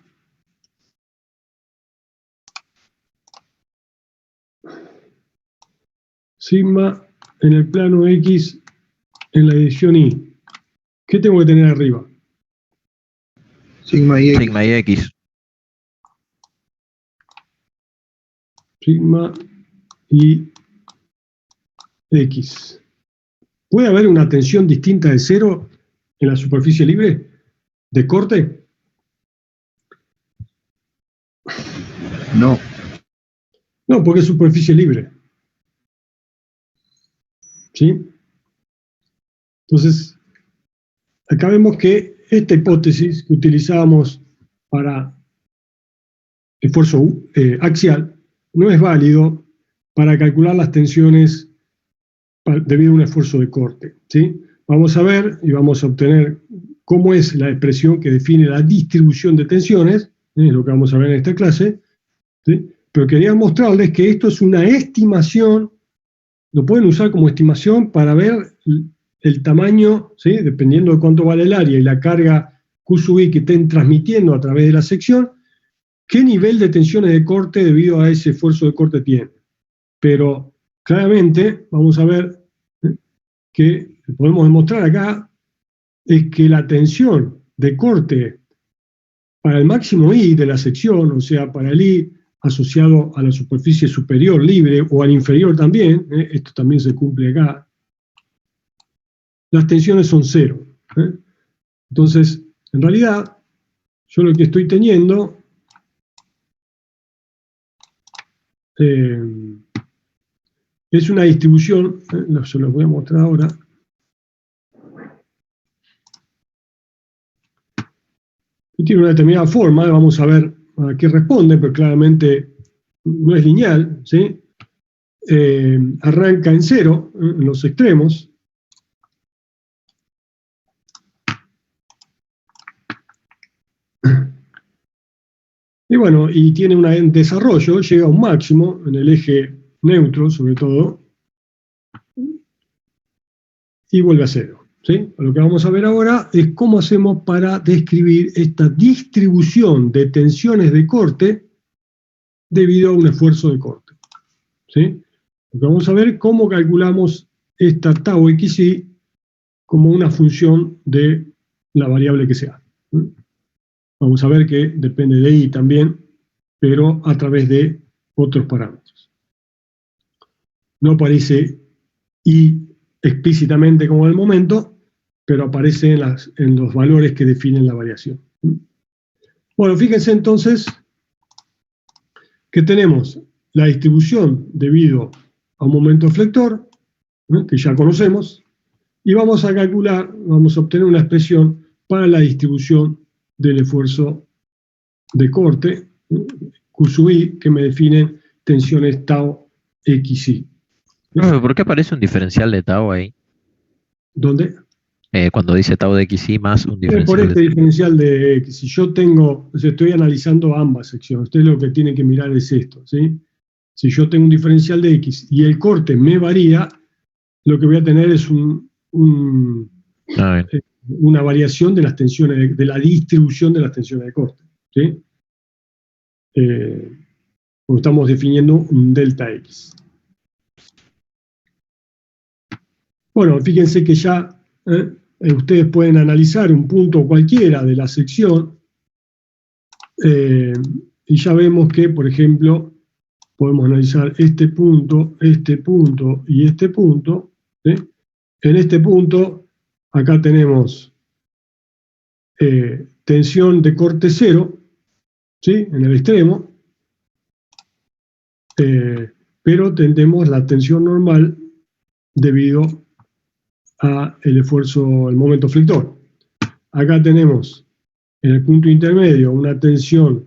sigma en el plano X en la dirección Y. ¿Qué tengo que tener arriba? Sigma y X. Sigma y X. Sigma y X. ¿Puede haber una tensión distinta de cero en la superficie libre de corte? No. No, porque es superficie libre. ¿Sí? Entonces, acá vemos que esta hipótesis que utilizábamos para esfuerzo axial no es válido para calcular las tensiones debido a un esfuerzo de corte. ¿Sí? Vamos a ver y vamos a obtener cómo es la expresión que define la distribución de tensiones, es lo que vamos a ver en esta clase, ¿sí? Pero quería mostrarles que esto es una estimación, lo pueden usar como estimación para ver el tamaño, ¿sí? Dependiendo de cuánto vale el área y la carga Q sub I que estén transmitiendo a través de la sección, qué nivel de tensiones de corte debido a ese esfuerzo de corte tiene. Pero claramente vamos a ver que podemos demostrar acá es que la tensión de corte para el máximo I de la sección, o sea, para el I asociado a la superficie superior libre o al inferior también, esto también se cumple acá, las tensiones son cero. Entonces, en realidad, yo lo que estoy teniendo es una distribución, se lo voy a mostrar ahora. Y tiene una determinada forma, vamos a ver a qué responde, pero claramente no es lineal, ¿sí? Arranca en cero, en los extremos. Y bueno, y tiene un desarrollo, llega a un máximo en el eje neutro, sobre todo, y vuelve a cero. ¿Sí? Lo que vamos a ver ahora es cómo hacemos para describir esta distribución de tensiones de corte debido a un esfuerzo de corte. ¿Sí? Lo que vamos a ver es cómo calculamos esta tau xi como una función de la variable que sea. Vamos a ver que depende de i también, pero a través de otros parámetros. No aparece i explícitamente como en el momento, pero aparece en los valores que definen la variación. Bueno, fíjense entonces que tenemos la distribución debido a un momento flector, que ya conocemos, y vamos a calcular, vamos a obtener una expresión para la distribución del esfuerzo de corte, Q sub I, que me definen tensiones tau xi. Profe, ¿por qué aparece un diferencial de tau ahí? ¿Dónde? Cuando dice tau de xi más un Por diferencial este diferencial de x. Si yo tengo, o sea, estoy analizando ambas secciones, ustedes lo que tienen que mirar es esto, ¿sí? Si yo tengo un diferencial de x y el corte me varía, lo que voy a tener es una variación de las tensiones, de la distribución de las tensiones de corte, ¿sí? Porque estamos definiendo un delta x. Bueno, fíjense que ya ustedes pueden analizar un punto cualquiera de la sección y ya vemos que, por ejemplo, podemos analizar este punto y este punto, ¿sí? En este punto, acá tenemos tensión de corte cero, ¿sí? En el extremo, pero tendremos la tensión normal debido a el esfuerzo, el momento flector. Acá tenemos en el punto intermedio una tensión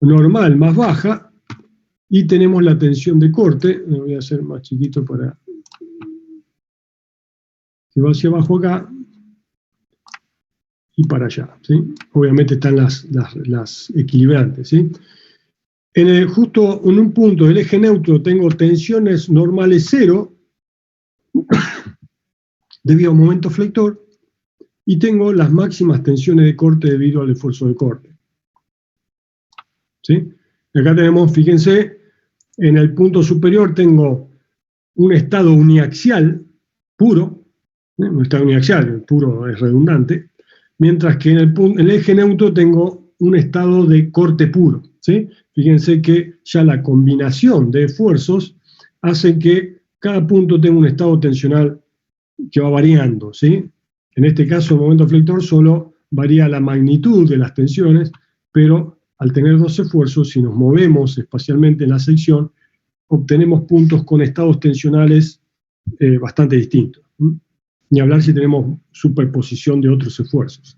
normal más baja y tenemos la tensión de corte, lo voy a hacer más chiquito para que va hacia abajo acá y para allá, ¿sí? Obviamente están las equilibrantes, ¿sí? Justo en un punto del eje neutro tengo tensiones normales cero debido a un momento flector, y tengo las máximas tensiones de corte debido al esfuerzo de corte. ¿Sí? Acá tenemos, fíjense, en el punto superior tengo un estado uniaxial puro, un estado uniaxial, el puro es redundante, mientras que en el eje neutro tengo un estado de corte puro. ¿Sí? Fíjense que ya la combinación de esfuerzos hace que cada punto tenga un estado tensional que va variando, ¿sí? En este caso, el momento flector solo varía la magnitud de las tensiones, pero al tener dos esfuerzos, si nos movemos espacialmente en la sección, obtenemos puntos con estados tensionales bastante distintos. Ni hablar si tenemos superposición de otros esfuerzos.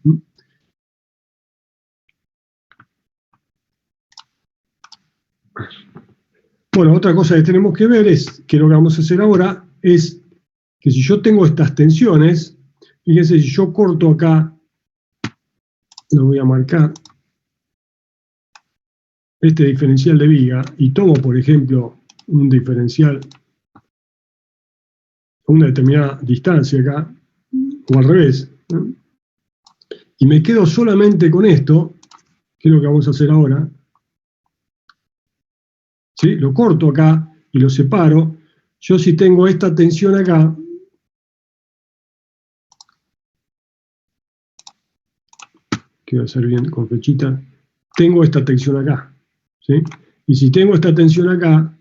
Bueno, otra cosa que tenemos que ver es, que lo que vamos a hacer ahora es que si yo tengo estas tensiones, fíjense, si yo corto acá, lo voy a marcar, este diferencial de viga, y tomo, por ejemplo, un diferencial a una determinada distancia acá, o al revés, ¿no? Y me quedo solamente con esto, que es lo que vamos a hacer ahora, ¿sí? Lo corto acá y lo separo. Yo si tengo esta tensión acá, que va a ser bien con flechita, tengo esta tensión acá, ¿sí? Y si tengo esta tensión acá,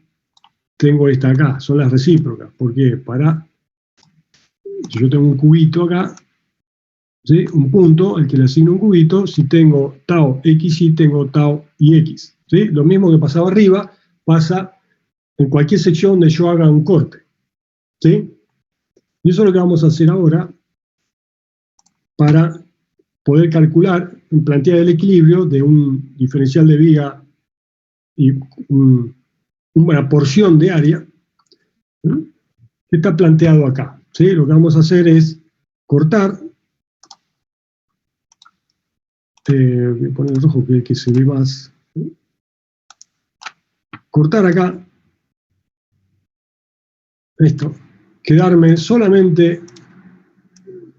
tengo esta acá, son las recíprocas. ¿Por qué? Si yo tengo un cubito acá, ¿sí? Un punto al que le asigno un cubito, si tengo tau xy, tengo tau y x, ¿sí? Lo mismo que pasaba arriba, pasa en cualquier sección donde yo haga un corte, ¿sí? Y eso es lo que vamos a hacer ahora para poder calcular, plantear el equilibrio de un diferencial de viga y una porción de área, ¿sí? Que está planteado acá, ¿sí? Lo que vamos a hacer es cortar, voy a poner el rojo que se ve más, ¿sí? Cortar acá, esto, quedarme solamente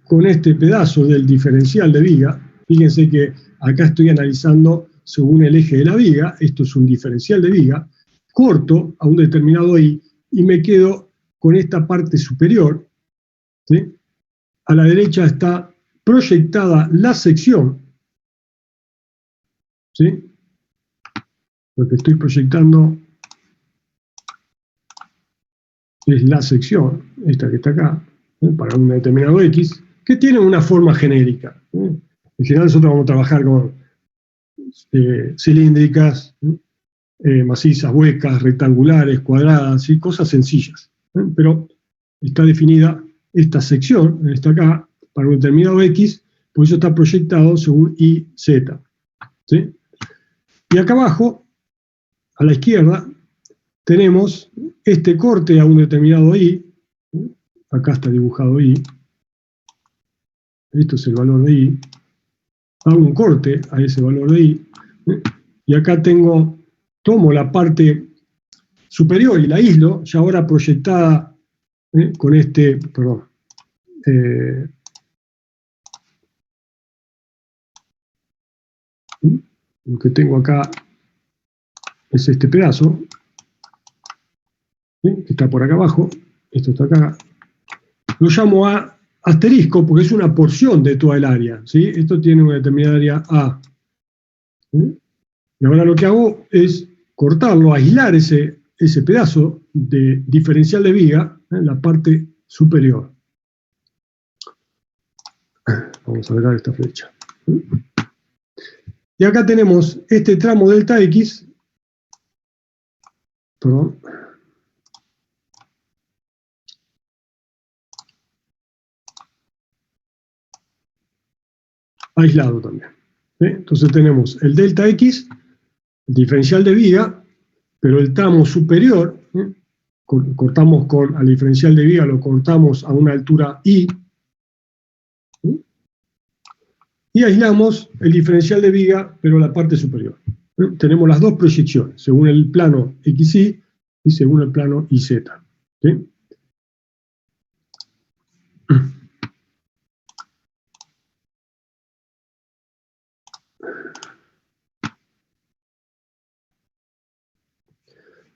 con este pedazo del diferencial de viga. Fíjense que acá estoy analizando según el eje de la viga, esto es un diferencial de viga, corto a un determinado I y me quedo con esta parte superior, ¿sí? A la derecha está proyectada la sección, ¿sí? Lo que estoy proyectando es la sección, esta que está acá, para un determinado X, que tiene una forma genérica. En general nosotros vamos a trabajar con cilíndricas, macizas, huecas, rectangulares, cuadradas, y cosas sencillas. Pero está definida esta sección, esta acá, para un determinado X, por eso está proyectado según Y, Z. ¿Sí? Y acá abajo, a la izquierda, tenemos este corte a un determinado Y. Acá está dibujado Y. Esto es el valor de Y. Hago un corte a ese valor de Y. Y acá tomo la parte superior y la aíslo, ya ahora proyectada con este, perdón. Lo que tengo acá es este pedazo, que está por acá abajo, esto está acá. Lo llamo A asterisco porque es una porción de toda el área, ¿sí? Esto tiene una determinada área A. ¿Sí? Y ahora lo que hago es cortarlo, aislar ese pedazo de diferencial de viga en la parte superior. Vamos a agregar esta flecha. Y acá tenemos este tramo delta X, perdón, aislado también. ¿Sí? Entonces tenemos el delta X, el diferencial de viga, pero el tramo superior, cortamos al diferencial de viga, lo cortamos a una altura Y, y aislamos el diferencial de viga, pero la parte superior. Tenemos las dos proyecciones, según el plano XY y según el plano YZ. ¿Sí?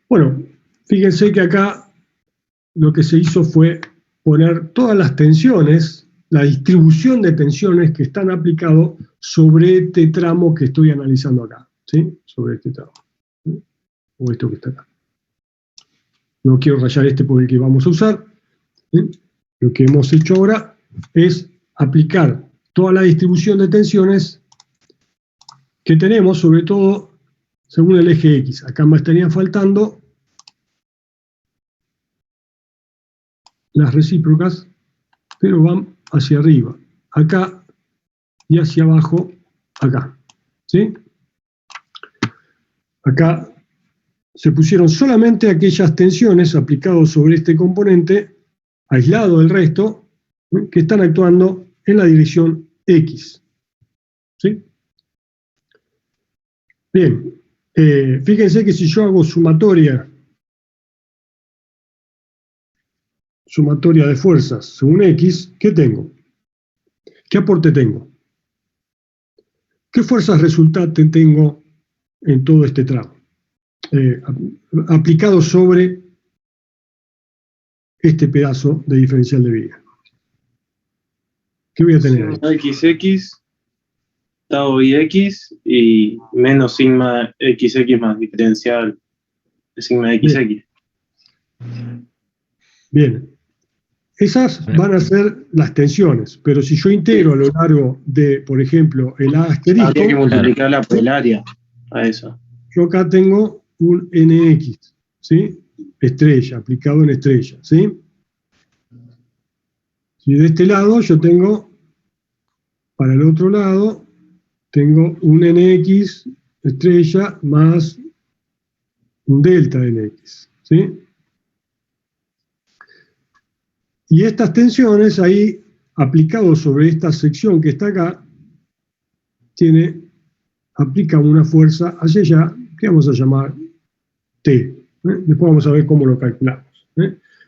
Bueno, fíjense que acá lo que se hizo fue poner todas las tensiones, la distribución de tensiones que están aplicados sobre este tramo que estoy analizando acá, ¿sí? Sobre este tramo, ¿sí? O esto que está acá. No quiero rayar este por el que vamos a usar, ¿sí? Lo que hemos hecho ahora es aplicar toda la distribución de tensiones que tenemos, sobre todo según el eje X. Acá me estarían faltando las recíprocas, pero van hacia arriba, acá, y hacia abajo, acá. ¿Sí? Acá se pusieron solamente aquellas tensiones aplicadas sobre este componente, aislado del resto, que están actuando en la dirección X. ¿Sí? Bien, fíjense que si yo hago sumatoria de fuerzas según X, ¿qué tengo? ¿Qué aporte tengo? ¿Qué fuerzas resultantes tengo en todo este tramo? Aplicado sobre este pedazo de diferencial de viga. ¿Qué voy a tener ahí? XX, tau IX y menos sigma XX más diferencial de sigma XX. Bien. Esas van a ser las tensiones, pero si yo integro a lo largo de, por ejemplo, el A asterisco... Habría que multiplicarla por el área a eso. Yo acá tengo un NX, ¿sí? Estrella, aplicado en estrella, ¿sí? Si de este lado yo tengo, para el otro lado, tengo un NX estrella más un delta NX, ¿sí? Y estas tensiones ahí, aplicado sobre esta sección que está acá, aplica una fuerza hacia allá, que vamos a llamar T. Después vamos a ver cómo lo calculamos.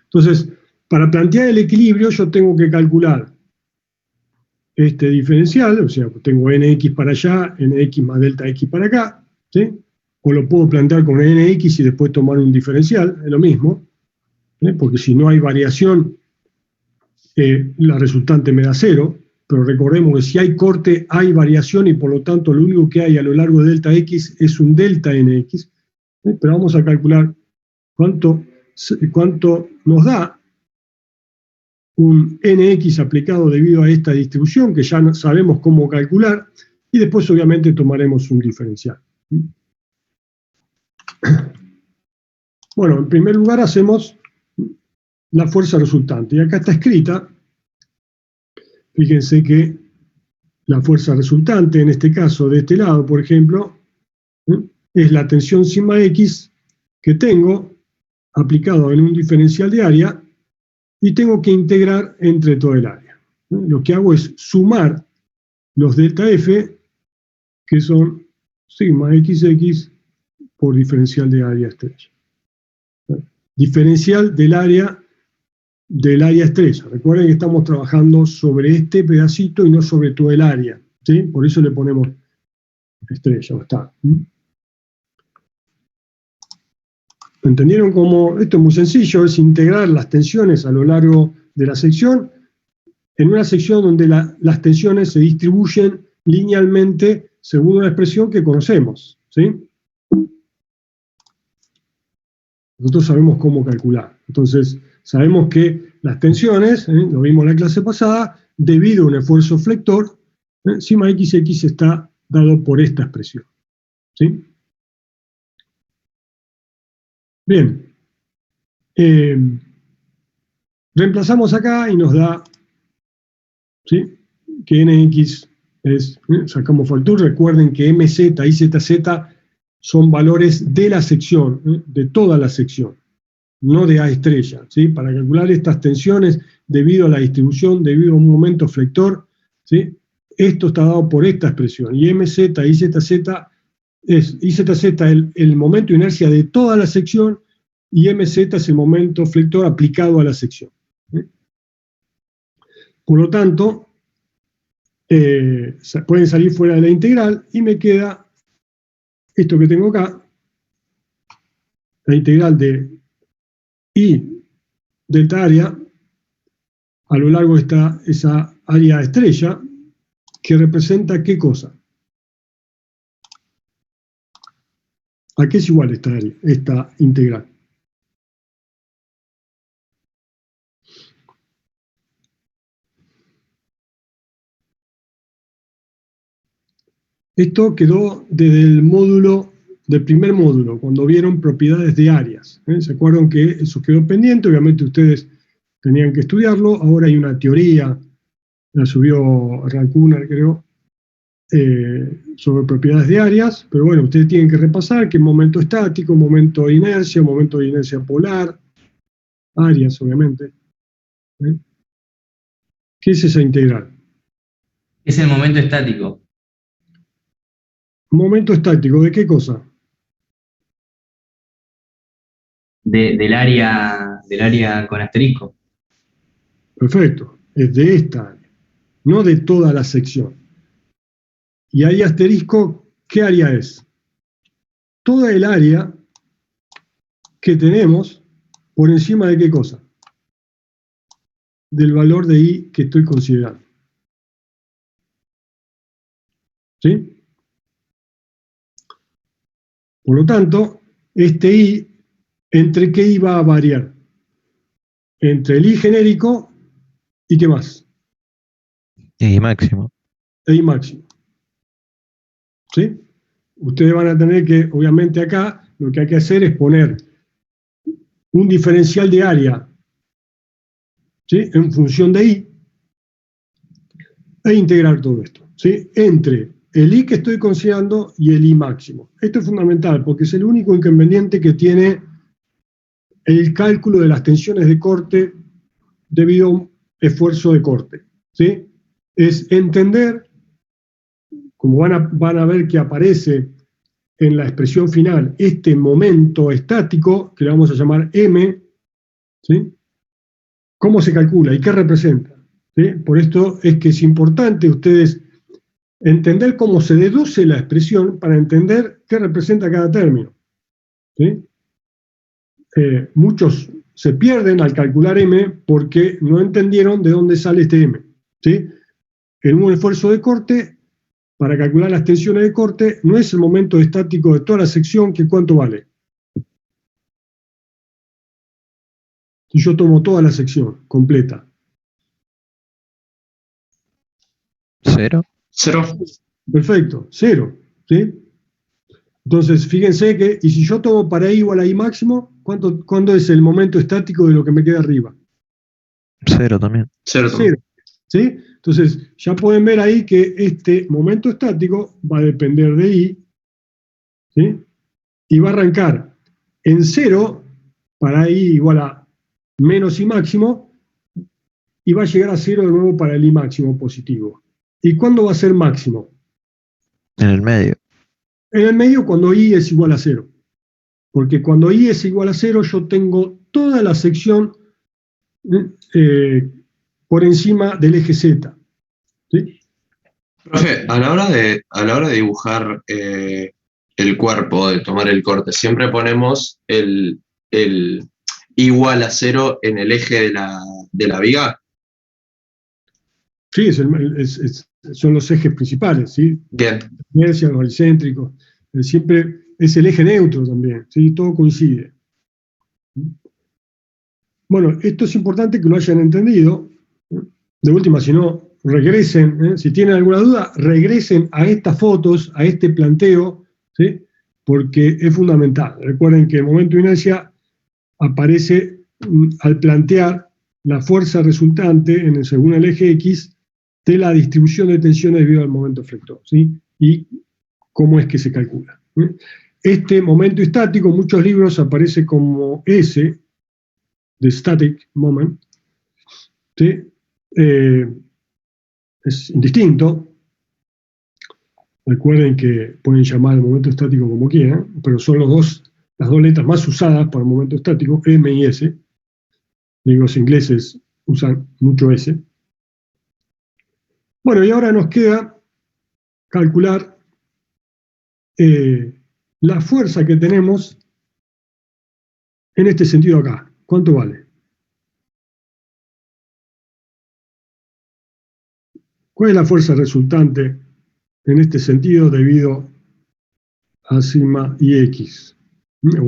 Entonces, para plantear el equilibrio yo tengo que calcular este diferencial, o sea, tengo NX para allá, NX más delta X para acá, ¿sí? O lo puedo plantear con NX y después tomar un diferencial, es lo mismo, porque si no hay variación, la resultante me da 0, pero recordemos que si hay corte hay variación y por lo tanto lo único que hay a lo largo de delta X es un delta NX, pero vamos a calcular cuánto nos da un NX aplicado debido a esta distribución, que ya sabemos cómo calcular, y después obviamente tomaremos un diferencial. Bueno, en primer lugar hacemos la fuerza resultante, y acá está escrita, fíjense que la fuerza resultante, en este caso de este lado, por ejemplo, es la tensión sigma X que tengo aplicado en un diferencial de área y tengo que integrar entre todo el área. Lo que hago es sumar los delta F, que son sigma XX por diferencial de área estrella. Diferencial del área estrella. Recuerden que estamos trabajando sobre este pedacito y no sobre todo el área, ¿sí? Por eso le ponemos estrella, ¿no está? ¿Entendieron cómo? Esto es muy sencillo, es integrar las tensiones a lo largo de la sección en una sección donde las tensiones se distribuyen linealmente según una expresión que conocemos, ¿sí? Nosotros sabemos cómo calcular. Entonces, sabemos que las tensiones, lo vimos en la clase pasada, debido a un esfuerzo flector, sigma XX está dado por esta expresión, ¿sí? Bien. Reemplazamos acá y nos da, ¿sí?, que NX es, sacamos factor, recuerden que MZ y ZZ son valores de la sección, de toda la sección, no de A estrella, ¿sí? Para calcular estas tensiones debido a la distribución, debido a un momento flector, ¿sí? Esto está dado por esta expresión, y MZ y ZZ es IZZ el momento de inercia de toda la sección, y MZ es el momento flector aplicado a la sección. Por lo tanto, pueden salir fuera de la integral, y me queda esto que tengo acá, la integral de I delta área a lo largo de esa área estrella, que representa ¿qué cosa? ¿A qué es igual esta integral? Esto quedó desde el módulo, del primer módulo, cuando vieron propiedades de áreas. ¿Se acuerdan que eso quedó pendiente? Obviamente ustedes tenían que estudiarlo. Ahora hay una teoría, la subió Rancuner, creo, sobre propiedades de áreas, pero bueno, ustedes tienen que repasar que momento estático, momento de inercia polar, áreas, obviamente. ¿Qué es esa integral? Es el momento estático. ¿Momento estático de qué cosa? Del área con asterisco. Perfecto, es de esta área, no de toda la sección. Y ahí asterisco, ¿qué área es? Toda el área que tenemos por encima de qué cosa? Del valor de I que estoy considerando. ¿Sí? Por lo tanto, este I, ¿entre qué I va a variar? Entre el I genérico y ¿qué más? I máximo. E I máximo. ¿Sí? Ustedes van a tener que, obviamente acá, lo que hay que hacer es poner un diferencial de área, ¿sí?, en función de I, e integrar todo esto, ¿sí?, entre el I que estoy considerando y el I máximo. Esto es fundamental porque es el único inconveniente que tiene el cálculo de las tensiones de corte debido a un esfuerzo de corte, ¿sí? Es entender, como van a ver que aparece en la expresión final, este momento estático, que le vamos a llamar M, ¿sí?, cómo se calcula y qué representa, ¿sí? Por esto es que es importante ustedes entender cómo se deduce la expresión para entender qué representa cada término, ¿sí? Muchos se pierden al calcular M porque no entendieron de dónde sale este M, ¿sí? En un esfuerzo de corte, para calcular las tensiones de corte, no es el momento estático de toda la sección que cuánto vale. Si yo tomo toda la sección completa. ¿Cero? Cero. Perfecto, 0. ¿Sí? Entonces, fíjense que, y si yo tomo para I igual a I máximo, ¿cuánto es el momento estático de lo que me queda arriba? 0 también. 0. 0. ¿Sí? Entonces, ya pueden ver ahí que este momento estático va a depender de I, ¿sí? Y va a arrancar en 0 para I igual a menos I máximo, y va a llegar a 0 de nuevo para el I máximo positivo. ¿Y cuándo va a ser máximo? En el medio. En el medio, cuando I es igual a 0. Porque cuando I es igual a 0, yo tengo toda la sección por encima del eje Z. ¿Sí? Profe, a la hora de dibujar el cuerpo, de tomar el corte, siempre ponemos el igual a 0 en el eje de la viga. Sí, son los ejes principales, ¿sí? Bien. Inercia, los excéntricos. Siempre es el eje neutro también, ¿sí? Todo coincide. Bueno, esto es importante que lo hayan entendido. De última, si no, regresen, si tienen alguna duda, regresen a estas fotos, a este planteo, ¿sí? Porque es fundamental. Recuerden que el momento de inercia aparece al plantear la fuerza resultante según el eje X de la distribución de tensiones debido al momento flector, ¿sí? Y cómo es que se calcula. Este momento estático en muchos libros aparece como S, de static moment, ¿sí? Es indistinto. Recuerden que pueden llamar el momento estático como quieran, pero son las dos letras más usadas para el momento estático, M y S. Los ingleses usan mucho S. Bueno, y ahora nos queda calcular la fuerza que tenemos en este sentido acá. ¿Cuánto vale? ¿Cuál es la fuerza resultante en este sentido debido a sigma y X?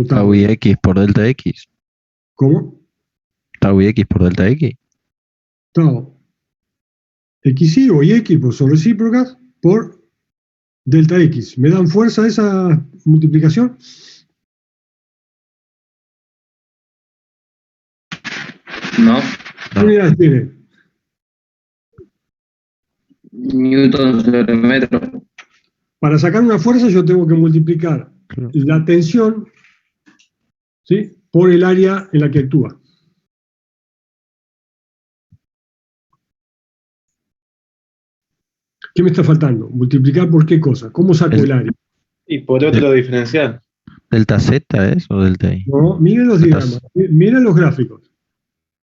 Tau y X por delta X. ¿Cómo? Tau y X por delta X. Tau XY o y X pues son recíprocas por delta X. ¿Me dan fuerza esa multiplicación? No. ¿Qué unidades tiene? Newton sobre metro. Para sacar una fuerza yo tengo que multiplicar la tensión, ¿sí?, por el área en la que actúa. ¿Qué me está faltando? ¿Multiplicar por qué cosa? ¿Cómo saco el área? Y por otro diferencial. ¿Delta Z es o delta I? No, miren los diagramas, miren los gráficos.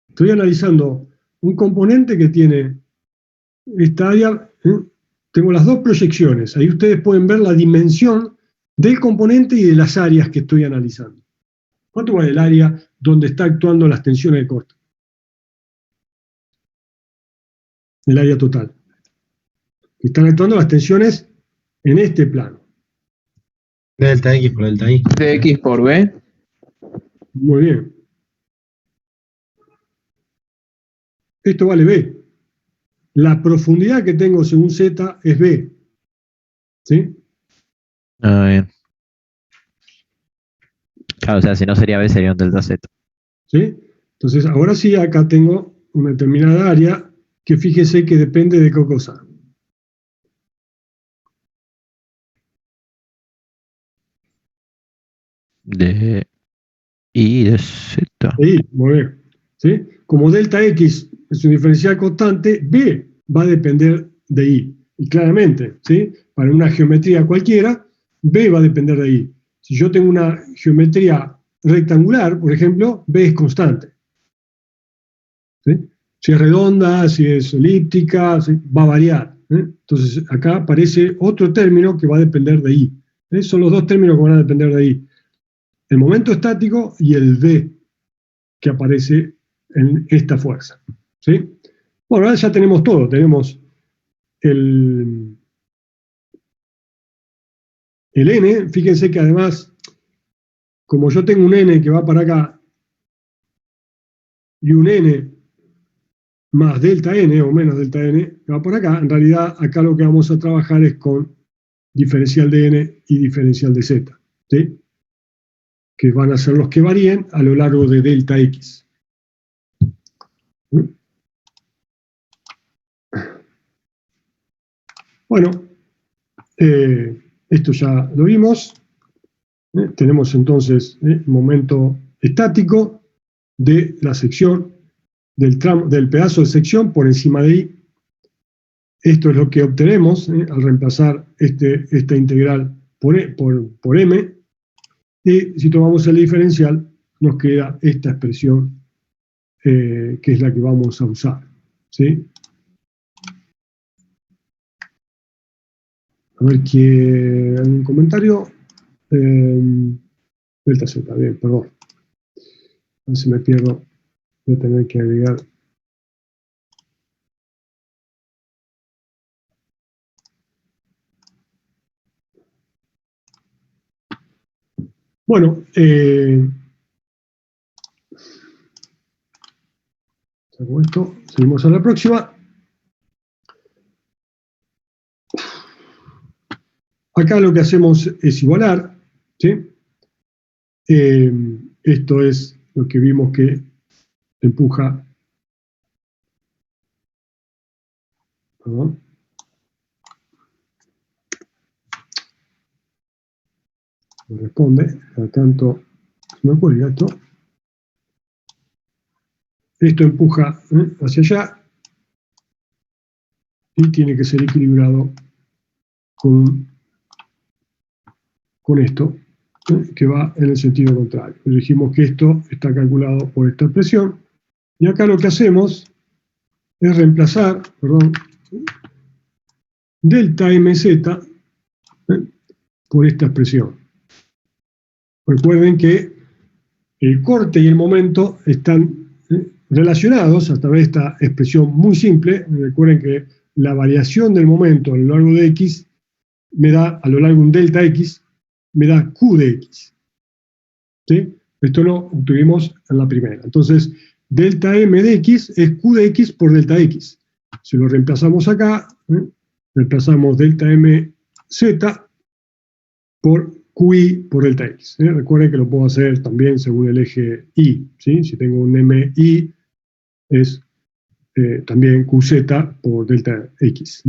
Estoy analizando un componente que tiene esta área, tengo las dos proyecciones, ahí ustedes pueden ver la dimensión del componente y de las áreas que estoy analizando. ¿Cuánto vale el área donde está actuando las tensiones de corte? El área total. Están actuando las tensiones en este plano. Delta X por delta I. Dx por B. Muy bien. Esto vale B. La profundidad que tengo según Z es B. ¿Sí? Ah, bien. Claro, o sea, si no sería B, sería un delta Z. ¿Sí? Entonces, ahora sí, acá tengo una determinada área que fíjese que depende de qué cosa. De I de Z. Ahí, muy bien. ¿Sí? Como delta X es un diferencial constante, B va a depender de I. Y claramente, ¿sí?, para una geometría cualquiera, B va a depender de I. Si yo tengo una geometría rectangular, por ejemplo, B es constante. ¿Sí? Si es redonda, si es elíptica, ¿sí?, va a variar. Entonces, acá aparece otro término que va a depender de I. Son los dos términos que van a depender de I. El momento estático y el V que aparece en esta fuerza. ¿Sí? Bueno, ahora ya tenemos todo. Tenemos el N. Fíjense que además, como yo tengo un N que va para acá y un N más delta N o menos delta N que va por acá, en realidad acá lo que vamos a trabajar es con diferencial de n y diferencial de z, ¿sí? Que van a ser los que varíen a lo largo de delta x. ¿Sí? Bueno, esto ya lo vimos. Tenemos entonces el momento estático de la sección, del pedazo de sección por encima de i. Esto es lo que obtenemos al reemplazar esta integral por m. Y si tomamos el diferencial, nos queda esta expresión que es la que vamos a usar, ¿sí? A ver, ¿algún comentario? Delta Z, bien, perdón. A ver si me pierdo. Voy a tener que agregar. Bueno, saco esto, seguimos a la próxima. Acá lo que hacemos es igualar, ¿sí? Esto es lo que vimos que empuja. Perdón. Me responde, a tanto se me cuelga esto. Esto empuja hacia allá y tiene que ser equilibrado con esto, que va en el sentido contrario. Dijimos que esto está calculado por esta expresión, y acá lo que hacemos es reemplazar, delta mz por esta expresión. Recuerden que el corte y el momento están relacionados a través de esta expresión muy simple. Recuerden que la variación del momento a lo largo de x me da, a lo largo de un delta x, me da q de x. ¿Sí? Esto lo obtuvimos en la primera. Entonces, delta m de x es q de x por delta x. Si lo reemplazamos acá, reemplazamos delta mz por qi por delta x. Recuerden que lo puedo hacer también según el eje y. ¿Sí? Si tengo un mi, es también qz por delta x.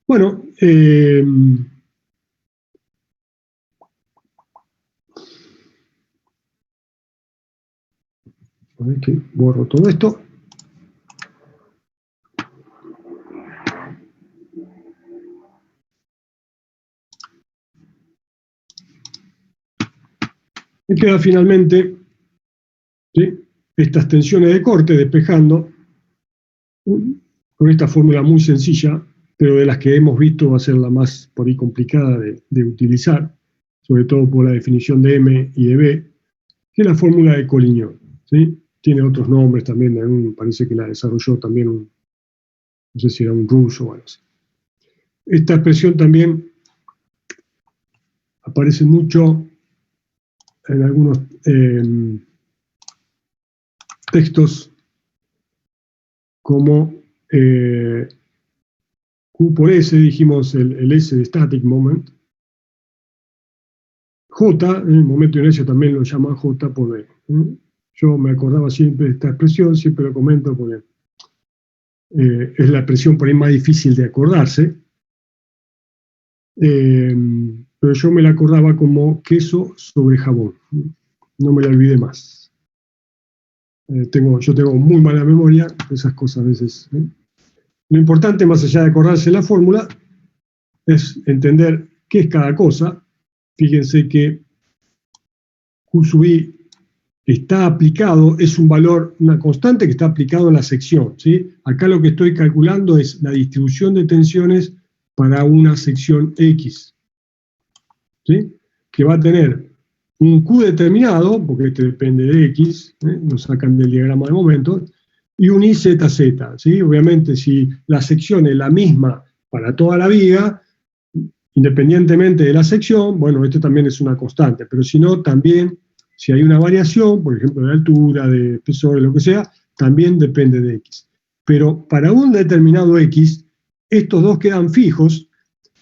Bueno, a ver que borro todo esto. Me queda finalmente, ¿sí?, estas tensiones de corte despejando con esta fórmula muy sencilla, pero de las que hemos visto va a ser la más por ahí complicada de utilizar, sobre todo por la definición de M y de B, que es la fórmula de Collignon, ¿sí? Tiene otros nombres también, parece que la desarrolló también no sé si era un ruso o algo así. Esta expresión también aparece mucho en algunos textos como Q por S, dijimos el S de static moment. J, el momento de inercia también lo llaman J por B. Yo me acordaba siempre de esta expresión, siempre lo comento porque es la expresión por ahí más difícil de acordarse. Pero yo me la acordaba como queso sobre jabón. No me la olvidé más. Yo tengo muy mala memoria, esas cosas a veces. Lo importante, más allá de acordarse la fórmula, es entender qué es cada cosa. Fíjense que Q sub i está aplicado, es un valor, una constante que está aplicado en la sección, ¿sí? Acá lo que estoy calculando es la distribución de tensiones para una sección X, ¿sí?, que va a tener un Q determinado, porque este depende de X, lo sacan del diagrama de momentos, y un IZZ, ¿sí? Obviamente, si la sección es la misma para toda la viga, independientemente de la sección, bueno, esto también es una constante, pero si no, también, si hay una variación, por ejemplo, de altura, de espesor, de lo que sea, también depende de X. Pero para un determinado X, estos dos quedan fijos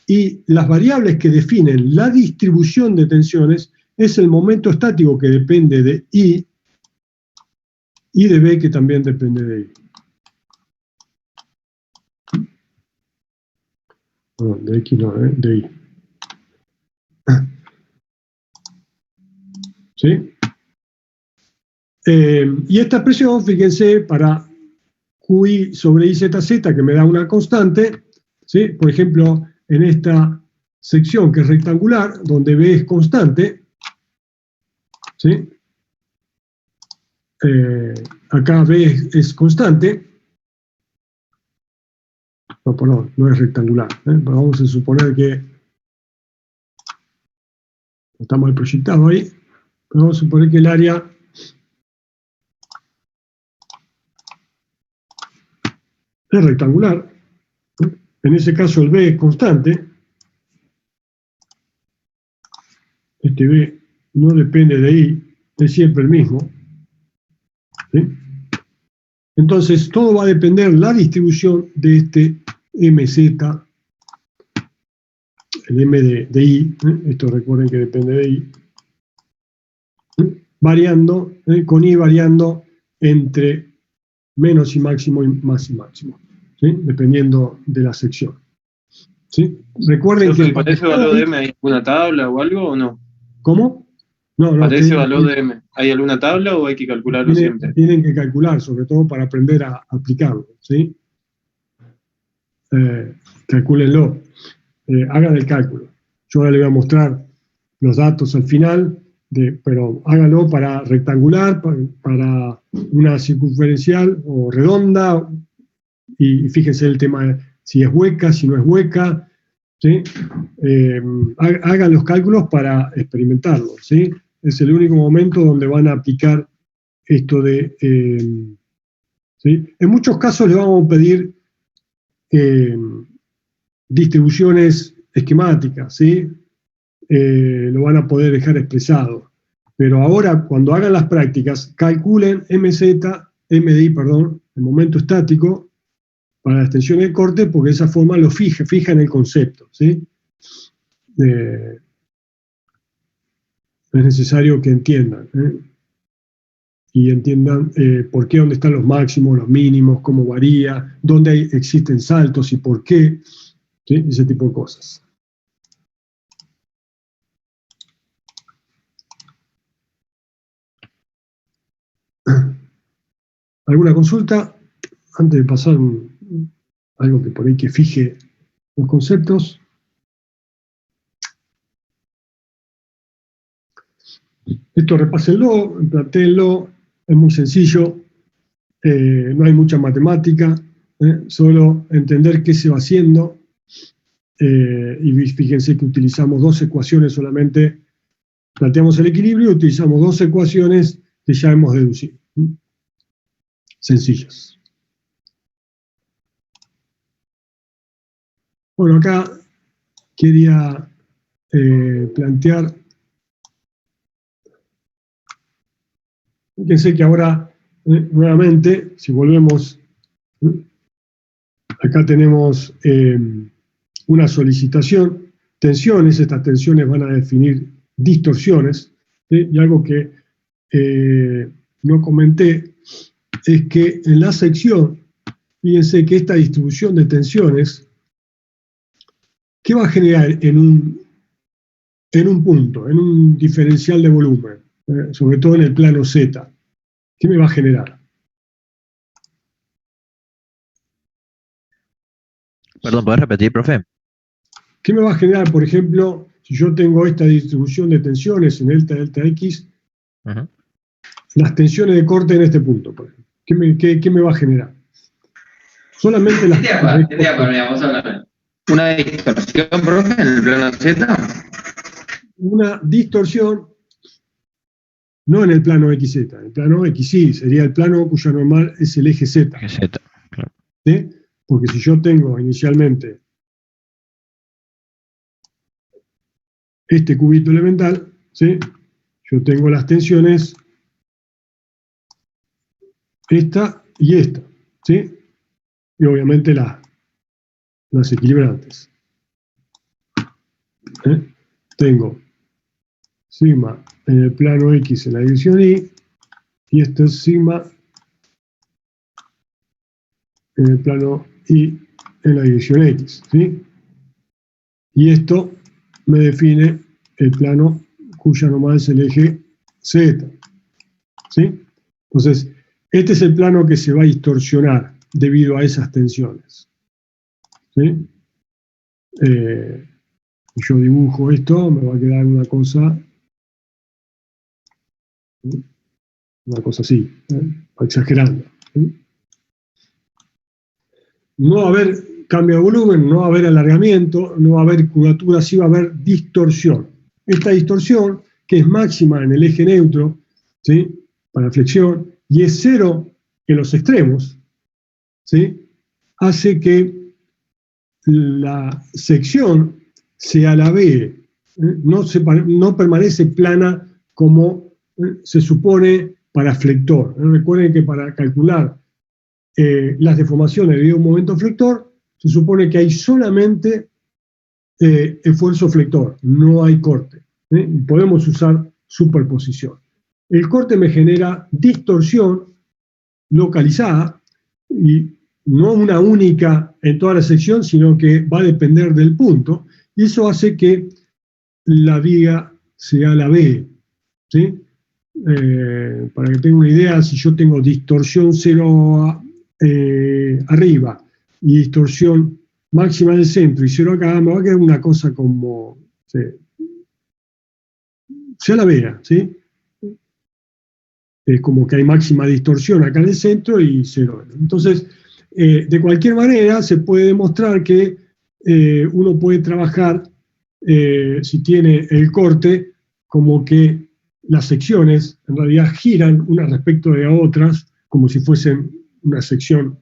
y las variables que definen la distribución de tensiones es el momento estático que depende de I y de B que también depende de I. No, de X no, de I. ¿Sí? Y esta expresión, fíjense, para QI sobre IZZ, que me da una constante, ¿sí? Por ejemplo, en esta sección que es rectangular, donde B es constante, ¿sí? Acá B es constante. No, perdón, no es rectangular. Pero vamos a suponer que está mal proyectado ahí. Pero vamos a suponer que el área es rectangular. En ese caso el B es constante. Este B no depende de I, es siempre el mismo. ¿Sí? Entonces todo va a depender la distribución de este MZ, el M de I, esto recuerden que depende de I, variando, con I variando entre menos y máximo y más y máximo, ¿sí? Dependiendo de la sección. ¿Sí? Recuerden que... ¿Para ese valor de M hay alguna tabla o algo o no? ¿Cómo? No, ¿Para ese valor de M hay alguna tabla o hay que calcularlo siempre? Tienen que calcular, sobre todo para aprender a aplicarlo, ¿sí? Calcúlenlo, hagan el cálculo. Yo ahora les voy a mostrar los datos al final, pero háganlo para rectangular, para una circunferencial o redonda, y fíjense el tema de si es hueca, si no es hueca, ¿sí? Hagan los cálculos para experimentarlo, ¿sí? Es el único momento donde van a aplicar esto de... ¿sí? En muchos casos les vamos a pedir distribuciones esquemáticas, ¿sí? Lo van a poder dejar expresado. Pero ahora, cuando hagan las prácticas, calculen MDI, perdón, el momento estático para las tensiones de corte, porque de esa forma lo fijan el concepto, ¿sí? Es necesario que entiendan, y entiendan por qué, dónde están los máximos, los mínimos, cómo varía, dónde existen saltos y por qué, ¿sí? Ese tipo de cosas. ¿Alguna consulta? Antes de pasar algo que por ahí que fije los conceptos. Esto repásenlo, plantéenlo, es muy sencillo, no hay mucha matemática, solo entender qué se va haciendo, y fíjense que utilizamos dos ecuaciones solamente, planteamos el equilibrio y utilizamos dos ecuaciones que ya hemos deducido. Sencillas. Bueno, acá quería plantear, fíjense que ahora, nuevamente, si volvemos, acá tenemos una solicitación, tensiones, estas tensiones van a definir distorsiones, ¿sí? Y algo que no comenté es que en la sección, fíjense que esta distribución de tensiones, ¿qué va a generar en un punto, en un diferencial de volumen? Sobre todo en el plano Z. ¿Qué me va a generar? Perdón, ¿podés repetir, profe? ¿Qué me va a generar, por ejemplo, si yo tengo esta distribución de tensiones en delta X, las tensiones de corte en este punto, por ejemplo? ¿Qué me va a generar? Solamente las... ¿Una distorsión, profe, en el plano Z? Una distorsión, no en el plano XZ, en el plano XY, sería el plano cuya normal es el eje Z. Claro. ¿Sí? Porque si yo tengo inicialmente este cubito elemental, ¿sí? Yo tengo las tensiones, esta y esta, ¿sí? Y obviamente las equilibrantes. Tengo sigma en el plano X en la división Y, y esto es sigma en el plano Y en la división X, ¿sí? Y esto me define el plano cuya normal es el eje Z, ¿sí? Entonces, este es el plano que se va a distorsionar debido a esas tensiones, ¿sí? Yo dibujo esto, me va a quedar una cosa así, exagerando, ¿sí? No va a haber cambio de volumen, no va a haber alargamiento, no va a haber curvatura, sí va a haber distorsión. Esta distorsión, que es máxima en el eje neutro, ¿sí? Para flexión, y es cero en los extremos, ¿sí? Hace que la sección se alabee, no permanece plana como se supone para flector. Recuerden que para calcular las deformaciones debido a un momento flector, se supone que hay solamente esfuerzo flector, no hay corte. Podemos usar superposición. El corte me genera distorsión localizada, y no una única en toda la sección, sino que va a depender del punto, y eso hace que la viga se alabee, ¿sí? Para que tengan una idea, si yo tengo distorsión 0 arriba y distorsión máxima del centro y 0 acá, me va a quedar una cosa como se alabea, ¿sí? Es como que hay máxima distorsión acá en el centro y 0. Entonces, de cualquier manera, se puede demostrar que uno puede trabajar, si tiene el corte, como que las secciones en realidad giran unas respecto de otras, como si fuesen una sección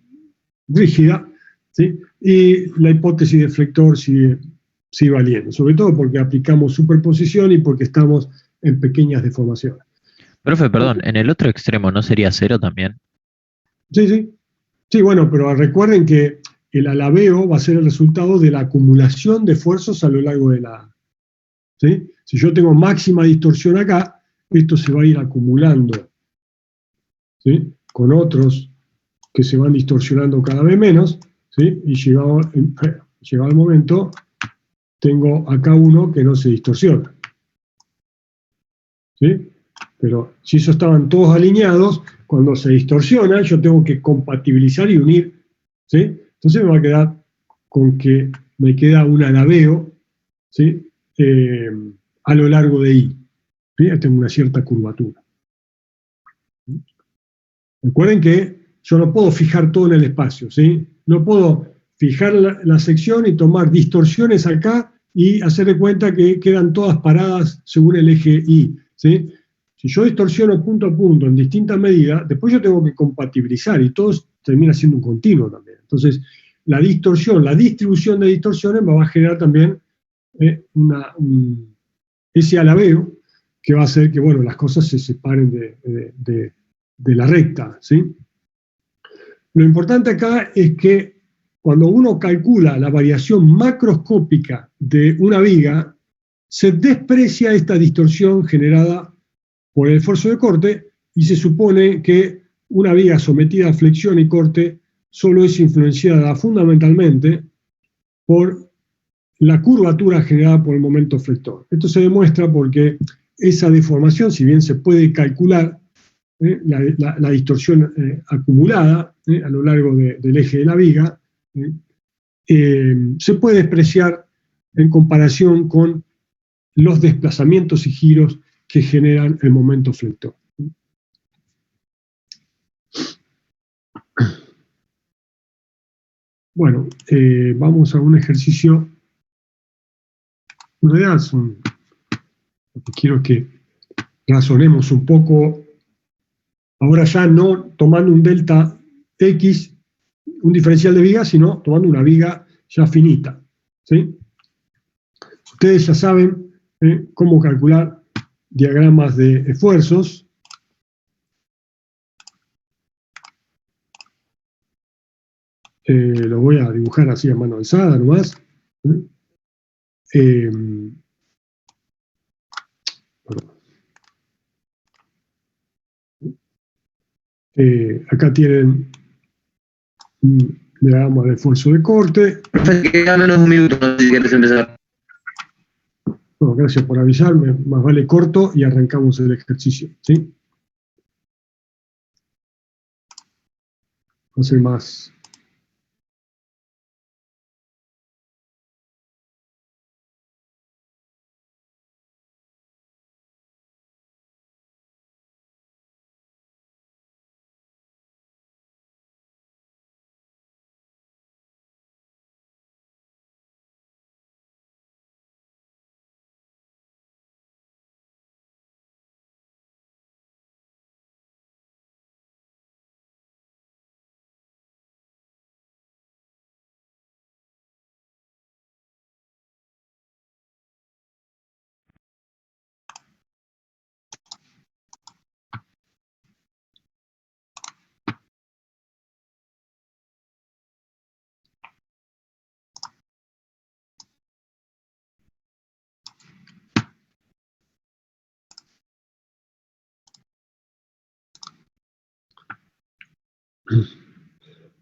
rígida, ¿sí? Y la hipótesis de flector sigue valiendo, sobre todo porque aplicamos superposición y porque estamos en pequeñas deformaciones. Profe, perdón, ¿en el otro extremo no sería 0 también? Sí, sí. Sí, bueno, pero recuerden que el alabeo va a ser el resultado de la acumulación de esfuerzos a lo largo de la... ¿sí? Si yo tengo máxima distorsión acá, esto se va a ir acumulando, ¿sí? Con otros que se van distorsionando cada vez menos, ¿sí? Y llegado el momento, tengo acá uno que no se distorsiona, ¿sí? Pero si esos estaban todos alineados, cuando se distorsiona, yo tengo que compatibilizar y unir, ¿sí? Entonces me va a quedar con que me queda un alabeo, ¿sí? A lo largo de I, ¿sí? Tengo una cierta curvatura. Recuerden que yo no puedo fijar todo en el espacio, ¿sí? No puedo fijar la sección y tomar distorsiones acá y hacer de cuenta que quedan todas paradas según el eje I, ¿sí? Si yo distorsiono punto a punto en distintas medidas, después yo tengo que compatibilizar y todo termina siendo un continuo también. Entonces, la distorsión, la distribución de distorsiones me va a generar también ese alabeo que va a hacer que, bueno, las cosas se separen de la recta, ¿sí? Lo importante acá es que cuando uno calcula la variación macroscópica de una viga, se desprecia esta distorsión generada por el esfuerzo de corte y se supone que una viga sometida a flexión y corte solo es influenciada fundamentalmente por la curvatura generada por el momento flector. Esto se demuestra porque esa deformación, si bien se puede calcular la distorsión acumulada a lo largo del eje de la viga, se puede despreciar en comparación con los desplazamientos y giros que generan el momento flector. Bueno, vamos a un ejercicio. En realidad quiero que razonemos un poco, ahora ya no tomando un delta X, un diferencial de viga, sino tomando una viga ya finita, ¿sí? Ustedes ya saben cómo calcular diagramas de esfuerzos. Lo voy a dibujar así a mano alzada nomás. Acá tienen un diagrama de esfuerzo de corte. Queda menos de un minuto, no sé si quieres empezar. Bueno, gracias por avisarme. Más vale corto y arrancamos el ejercicio, ¿sí? Va a ser más.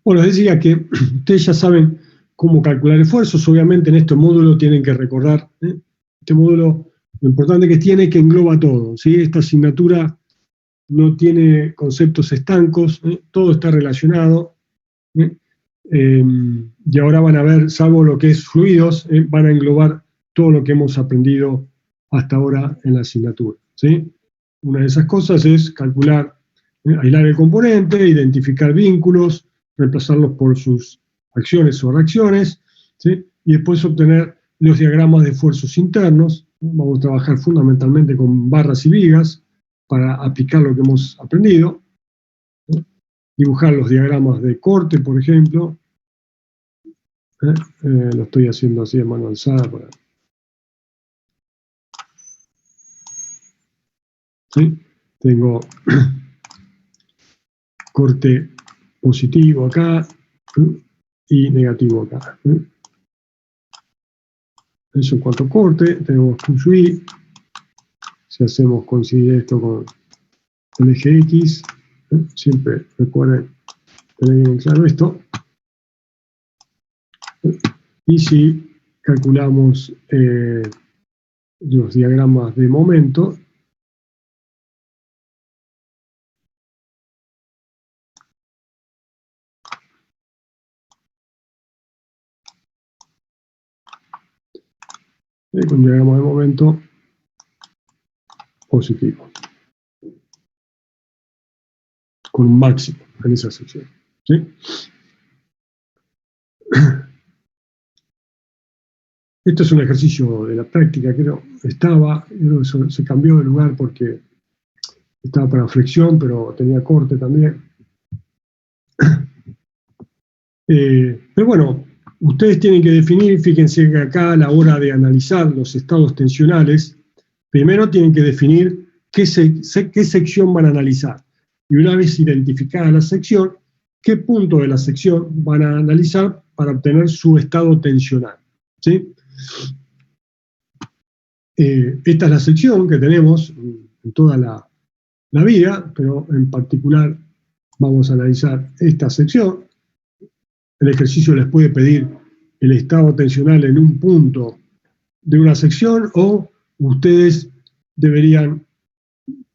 Bueno, decía que ustedes ya saben cómo calcular esfuerzos. Obviamente en este módulo tienen que recordar, este módulo, lo importante que tiene es que engloba todo, ¿sí? Esta asignatura no tiene conceptos estancos, todo está relacionado. Y ahora van a ver, salvo lo que es fluidos, van a englobar todo lo que hemos aprendido hasta ahora en la asignatura, ¿sí? Una de esas cosas es calcular, aislar el componente, identificar vínculos, reemplazarlos por sus acciones o reacciones, ¿sí? Y después obtener los diagramas de esfuerzos internos. Vamos a trabajar fundamentalmente con barras y vigas para aplicar lo que hemos aprendido, ¿sí? Dibujar los diagramas de corte, por ejemplo. Lo estoy haciendo así de mano alzada para... ¿Sí? Tengo corte positivo acá y negativo acá. Eso en cuanto a corte, tenemos QI. Si hacemos coincidir esto con el eje X, siempre recuerden tener bien claro esto. Y si calculamos los diagramas de momento, con diagrama de momento positivo, con un máximo en esa sección, ¿sí? Esto es un ejercicio de la práctica, creo que se cambió de lugar porque estaba para flexión, pero tenía corte también. Pero bueno, ustedes tienen que definir, fíjense que acá a la hora de analizar los estados tensionales, primero tienen que definir qué sección van a analizar. Y una vez identificada la sección, qué punto de la sección van a analizar para obtener su estado tensional, ¿sí? Esta es la sección que tenemos en toda la vida, pero en particular vamos a analizar esta sección. El ejercicio les puede pedir el estado tensional en un punto de una sección, o ustedes deberían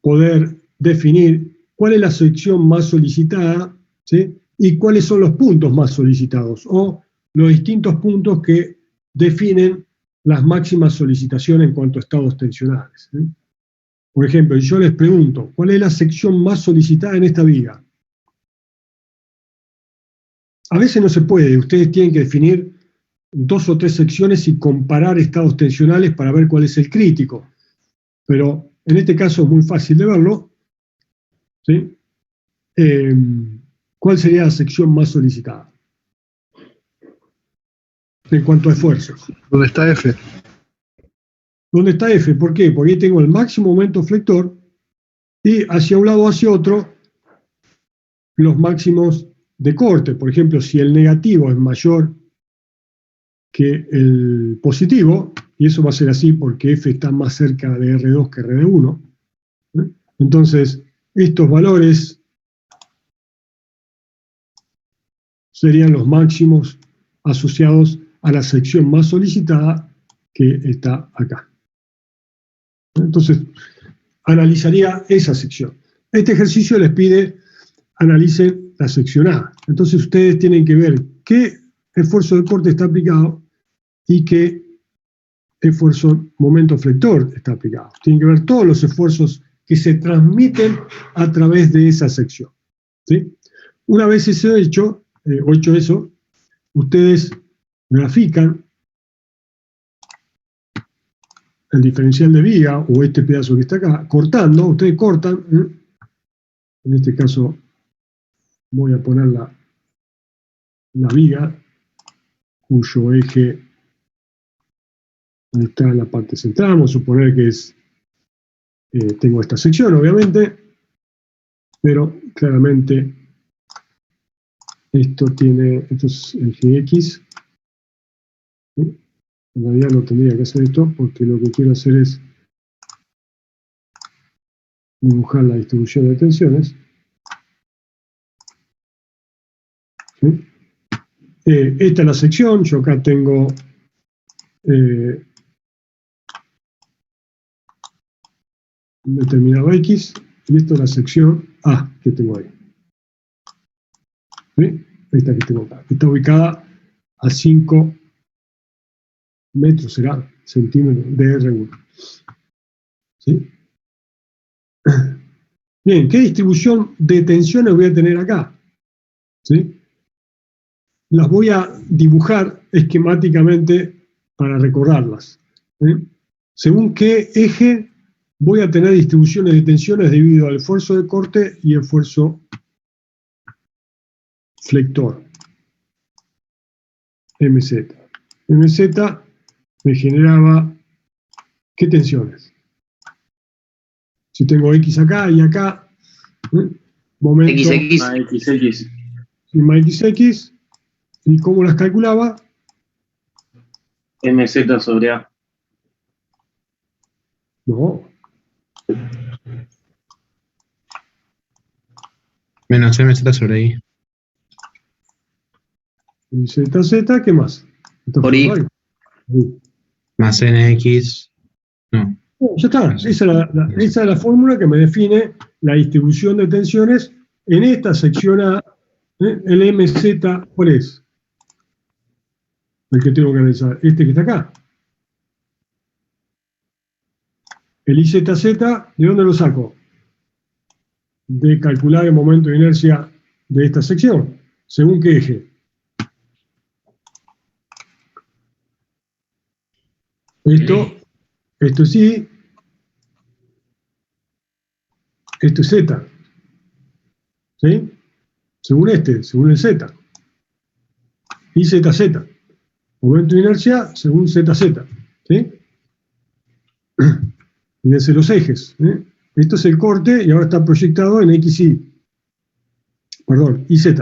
poder definir cuál es la sección más solicitada, ¿sí? Y cuáles son los puntos más solicitados, o los distintos puntos que definen las máximas solicitaciones en cuanto a estados tensionales, ¿sí? Por ejemplo, yo les pregunto, ¿cuál es la sección más solicitada en esta viga? A veces no se puede, ustedes tienen que definir 2 o 3 secciones y comparar estados tensionales para ver cuál es el crítico. Pero en este caso es muy fácil de verlo, ¿sí? ¿Cuál sería la sección más solicitada en cuanto a esfuerzos? ¿Dónde está F? ¿Dónde está F? ¿Por qué? Porque ahí tengo el máximo momento flector y hacia un lado o hacia otro los máximos de corte. Por ejemplo, si el negativo es mayor que el positivo, y eso va a ser así porque F está más cerca de R2 que RD1, entonces estos valores serían los máximos asociados a la sección más solicitada que está acá. Entonces, analizaría esa sección. Este ejercicio les pide analicen la sección A. Entonces ustedes tienen que ver qué esfuerzo de corte está aplicado y qué esfuerzo momento flector está aplicado. Tienen que ver todos los esfuerzos que se transmiten a través de esa sección. ¿Sí? Una vez eso hecho eso, ustedes grafican el diferencial de viga o este pedazo que está acá, cortando, ustedes cortan, en este caso voy a poner la viga cuyo eje está en la parte central, vamos a suponer que es, tengo esta sección obviamente, pero claramente esto es eje X, ¿sí? En realidad no tendría que hacer esto porque lo que quiero hacer es dibujar la distribución de tensiones. ¿Sí? Esta es la sección, yo acá tengo un determinado X y esto es la sección A que tengo ahí. ¿Sí? Esta que tengo acá. Está ubicada a 5 metros, será centímetros de R1. ¿Sí? Bien, ¿qué distribución de tensiones voy a tener acá? ¿Sí? Las voy a dibujar esquemáticamente para recordarlas. Según qué eje voy a tener distribuciones de tensiones debido al esfuerzo de corte y esfuerzo flector. MZ. MZ me generaba ¿qué tensiones? Si tengo X acá y acá, momento XX. Sigma XX, ¿y cómo las calculaba? MZ sobre A. No. Menos MZ sobre I. Y ZZ, ¿qué más? Por I. Más NX. No. Ya está. Esa es la fórmula que me define la distribución de tensiones en esta sección A. El MZ, ¿cuál es? El que tengo que analizar. Este que está acá. El IZZ, ¿de dónde lo saco? De calcular el momento de inercia de esta sección. ¿Según qué eje? Esto es I, esto es Z. ¿Sí? Según el Z. Y ZZ. Momento de inercia según ZZ. ¿Sí? Fíjense los ejes. Esto es el corte y ahora está proyectado en XY. Perdón, IZ.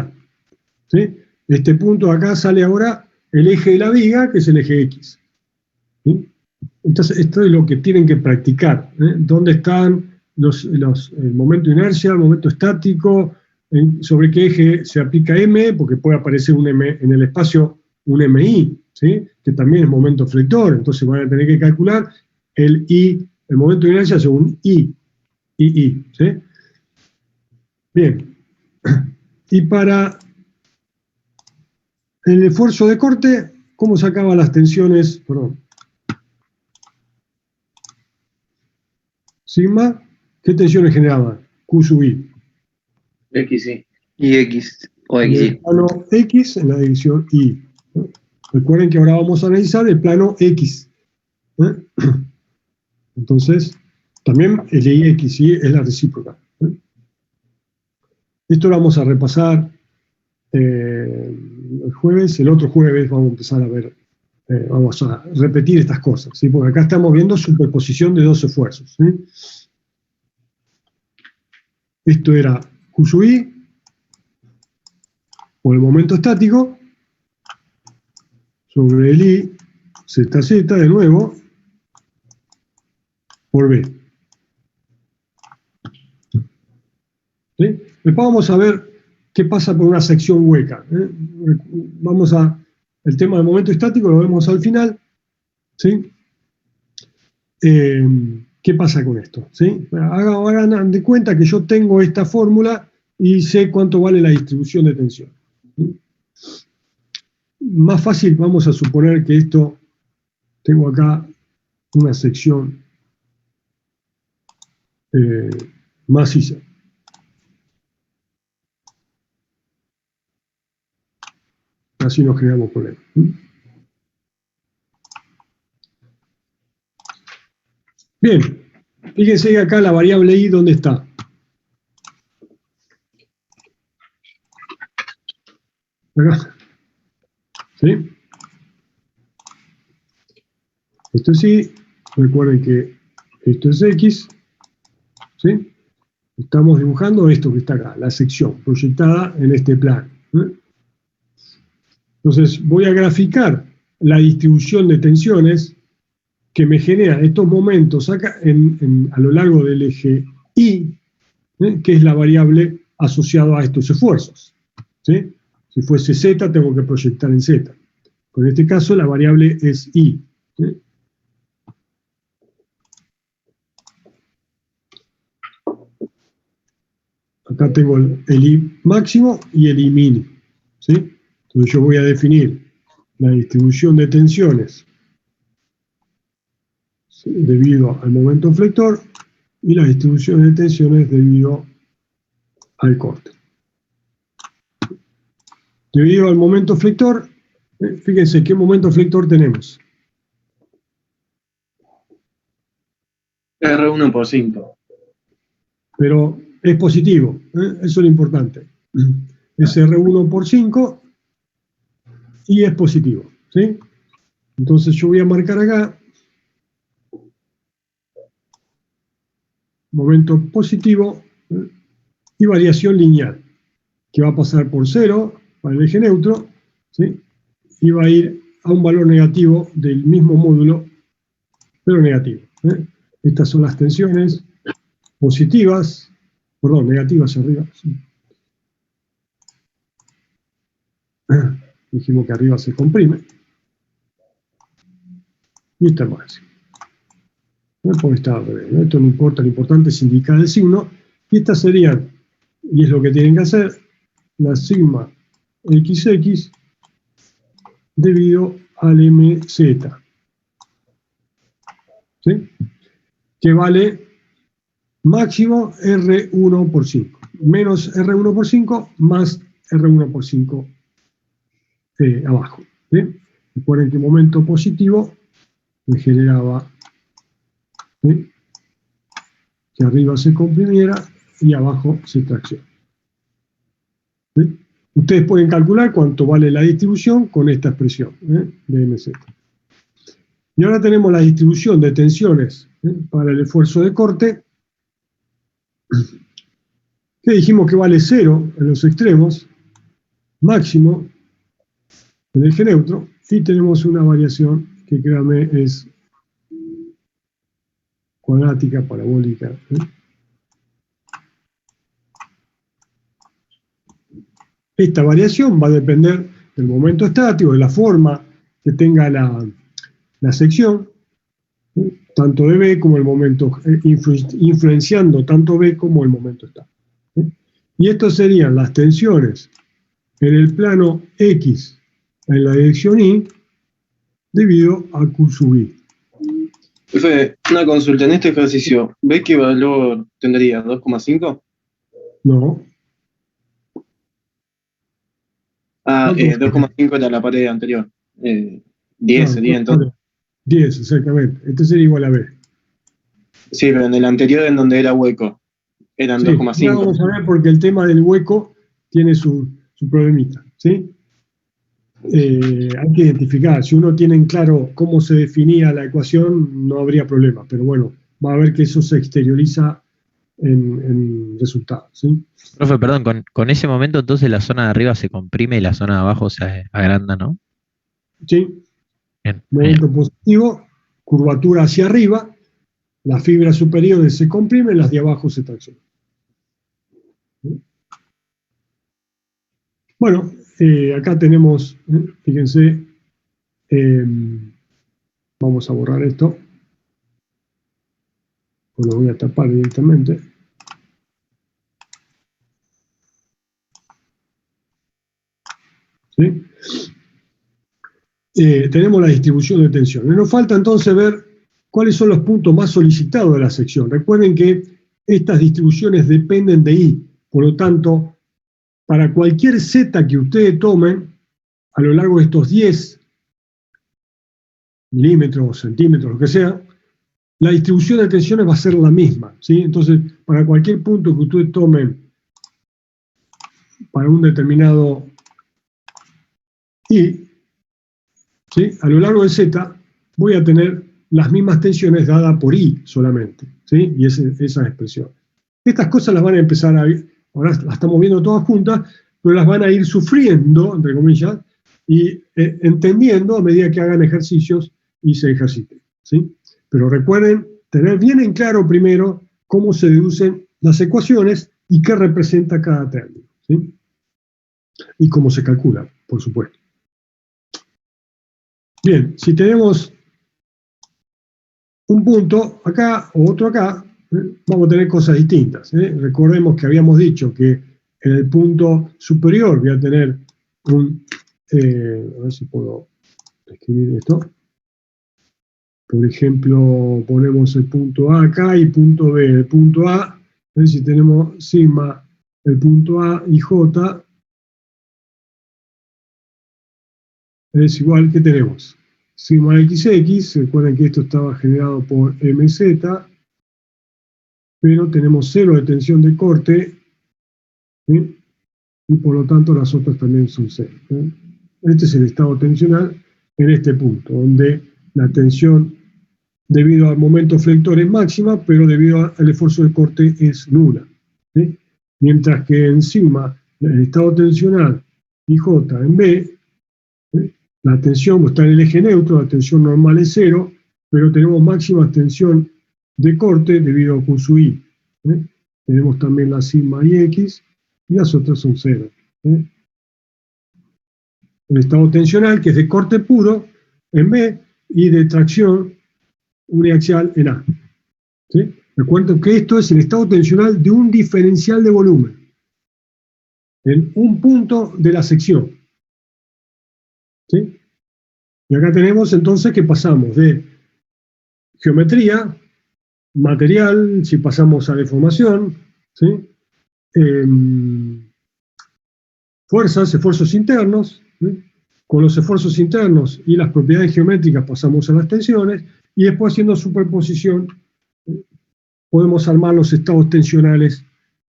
¿Sí? Este punto de acá sale ahora el eje de la viga, que es el eje X. ¿Sí? Entonces, esto es lo que tienen que practicar. ¿Dónde están el momento de inercia, el momento estático? Sobre qué eje se aplica M, porque puede aparecer un M en el espacio, un MI, ¿sí? Que también es momento flector, entonces van a tener que calcular el momento de inercia según I, ¿sí? Bien, y para el esfuerzo de corte, ¿cómo sacaba las tensiones? Perdón. Sigma, ¿qué tensiones generaba? Q sub I. XY. Y X o En XY. el plano X en la división Y. Recuerden que ahora vamos a analizar el plano X. Entonces, también el IXY es la recíproca. Esto lo vamos a repasar el jueves. El otro jueves vamos a empezar a ver, vamos a repetir estas cosas, ¿sí? Porque acá estamos viendo superposición de dos esfuerzos. ¿Sí? Esto era Q sub I, por el momento estático sobre el I ZZ de nuevo por B. ¿Sí? Después vamos a ver qué pasa por una sección hueca. El tema del momento estático lo vemos al final. ¿Sí? ¿Qué pasa con esto? ¿Sí? Hagan de cuenta que yo tengo esta fórmula y sé cuánto vale la distribución de tensión. ¿Sí? Más fácil, vamos a suponer que esto, tengo acá una sección maciza. Así nos creamos problemas. Bien, fíjense que acá la variable I, ¿dónde está? Acá. ¿Sí? Esto es Y, recuerden que esto es X, ¿sí? Estamos dibujando esto que está acá, la sección proyectada en este plano. Entonces voy a graficar la distribución de tensiones que me generan estos momentos acá a lo largo del eje Y, que es la variable asociada a estos esfuerzos. ¿Sí? Si fuese Z, tengo que proyectar en Z. En este caso, la variable es I. ¿Sí? Acá tengo el I máximo y el I mínimo. ¿Sí? Entonces yo voy a definir la distribución de tensiones, ¿sí?, debido al momento flector y la distribución de tensiones debido al corte. Debido al momento flector, fíjense qué momento flector tenemos. R1 por 5. Pero es positivo, eso es lo importante. Es R1 por 5 y es positivo, ¿sí? Entonces yo voy a marcar acá momento positivo y variación lineal, que va a pasar por 0 para el eje neutro, ¿sí?, y va a ir a un valor negativo del mismo módulo, pero negativo. Estas son las tensiones positivas, perdón, negativas arriba. ¿Sí? Dijimos que arriba se comprime. Y esta es máxima. Por esta al revés, ¿no? Esto no importa, lo importante es indicar el signo. Y estas serían, y es lo que tienen que hacer, la sigma XX debido al MZ. ¿Sí? Que vale máximo R1 por 5. Menos R1 por 5 más R1 por 5 abajo. ¿Sí? Recuerden que el momento positivo me generaba, ¿sí?, que arriba se comprimiera y abajo se tracciona. ¿Sí? Ustedes pueden calcular cuánto vale la distribución con esta expresión de MZ. Y ahora tenemos la distribución de tensiones para el esfuerzo de corte, que dijimos que vale 0 en los extremos, máximo en el eje neutro, y tenemos una variación que créanme es cuadrática, parabólica. Esta variación va a depender del momento estático, de la forma que tenga la sección, tanto de B como el momento, influenciando tanto B como el momento estático. Y estas serían las tensiones en el plano X en la dirección Y debido a Q sub I. Jefe, una consulta. En este ejercicio, ¿ve qué valor tendría? ¿2,5? No. 2,5 era la pared anterior. 10 sería entonces. 10, exactamente. Este sería igual a B. Sí, pero en el anterior, en donde era hueco, eran 2,5. Ahora vamos a ver porque el tema del hueco tiene su problemita, ¿sí? Hay que identificar. Si uno tiene en claro cómo se definía la ecuación, no habría problema. Pero bueno, va a ver que eso se exterioriza en resultados, ¿sí? Profe, perdón, con ese momento entonces la zona de arriba se comprime y la zona de abajo se agranda, ¿no? Sí. Bien, Momento positivo, curvatura hacia arriba, las fibras superiores se comprimen, las de abajo se traccionan. Bueno, acá tenemos, fíjense, vamos a borrar esto, o lo voy a tapar directamente. ¿Sí? Tenemos la distribución de tensiones. Nos falta entonces ver cuáles son los puntos más solicitados de la sección. Recuerden que estas distribuciones dependen de I, por lo tanto, para cualquier Z que ustedes tomen a lo largo de estos 10 milímetros, centímetros, lo que sea, la distribución de tensiones va a ser la misma, ¿sí? Entonces, para cualquier punto que ustedes tomen para un determinado I, ¿sí? A lo largo de Z voy a tener las mismas tensiones dadas por I solamente, ¿sí? Y esas expresiones. Estas cosas las van a empezar a ir, ahora las estamos viendo todas juntas, pero las van a ir sufriendo, entre comillas, y entendiendo a medida que hagan ejercicios y se ejerciten, ¿sí? Pero recuerden tener bien en claro primero cómo se deducen las ecuaciones y qué representa cada término, ¿sí? Y cómo se calcula, por supuesto. Bien, si tenemos un punto acá o otro acá, vamos a tener cosas distintas, ¿eh? Recordemos que habíamos dicho que en el punto superior voy a tener un... a ver si puedo escribir esto. Por ejemplo, ponemos el punto A acá y punto B. El punto A, si tenemos sigma, el punto A y J, es igual que tenemos sigma XX, recuerden que esto estaba generado por MZ, pero tenemos 0 de tensión de corte, ¿sí? Y por lo tanto las otras también son 0, ¿sí? Este es el estado tensional en este punto, donde la tensión debido al momento flector es máxima, pero debido al esfuerzo de corte es nula, ¿sí? Mientras que en sigma el estado tensional y J en B, ¿sí? La tensión está en el eje neutro, la tensión normal es 0, pero tenemos máxima tensión de corte debido a Q sub I, ¿sí? Tenemos también la sigma y X, y las otras son 0, ¿sí? El estado tensional, que es de corte puro, en B, y de tracción uniaxial en A, ¿sí? Recuerden que esto es el estado tensional de un diferencial de volumen, en un punto de la sección, ¿sí? Y acá tenemos entonces que pasamos de geometría, material, si pasamos a deformación, ¿sí? Fuerzas, esfuerzos internos, ¿sí? Con los esfuerzos internos y las propiedades geométricas pasamos a las tensiones, y después haciendo superposición podemos armar los estados tensionales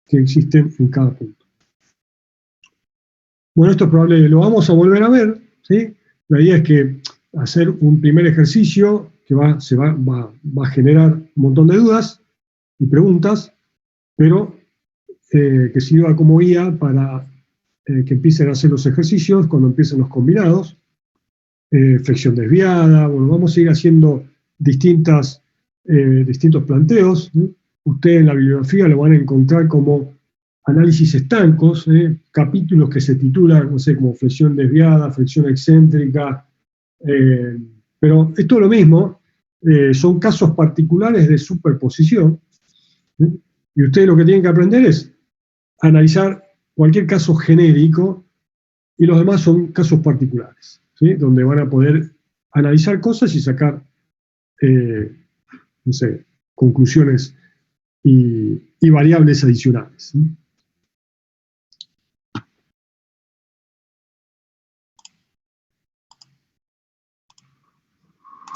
que existen en cada punto. Bueno, esto es probable, lo vamos a volver a ver, ¿sí? La idea es que hacer un primer ejercicio que va a generar un montón de dudas y preguntas, pero que sirva como guía para que empiecen a hacer los ejercicios cuando empiecen los combinados, flexión desviada, bueno, vamos a ir haciendo distintos planteos, ¿sí? Ustedes en la bibliografía lo van a encontrar como análisis estancos, capítulos que se titulan, no sé, como flexión desviada, flexión excéntrica, pero es todo lo mismo, son casos particulares de superposición, ¿sí? Y ustedes lo que tienen que aprender es analizar cualquier caso genérico, y los demás son casos particulares, ¿sí? Donde van a poder analizar cosas y sacar, no sé, conclusiones y variables adicionales, ¿sí?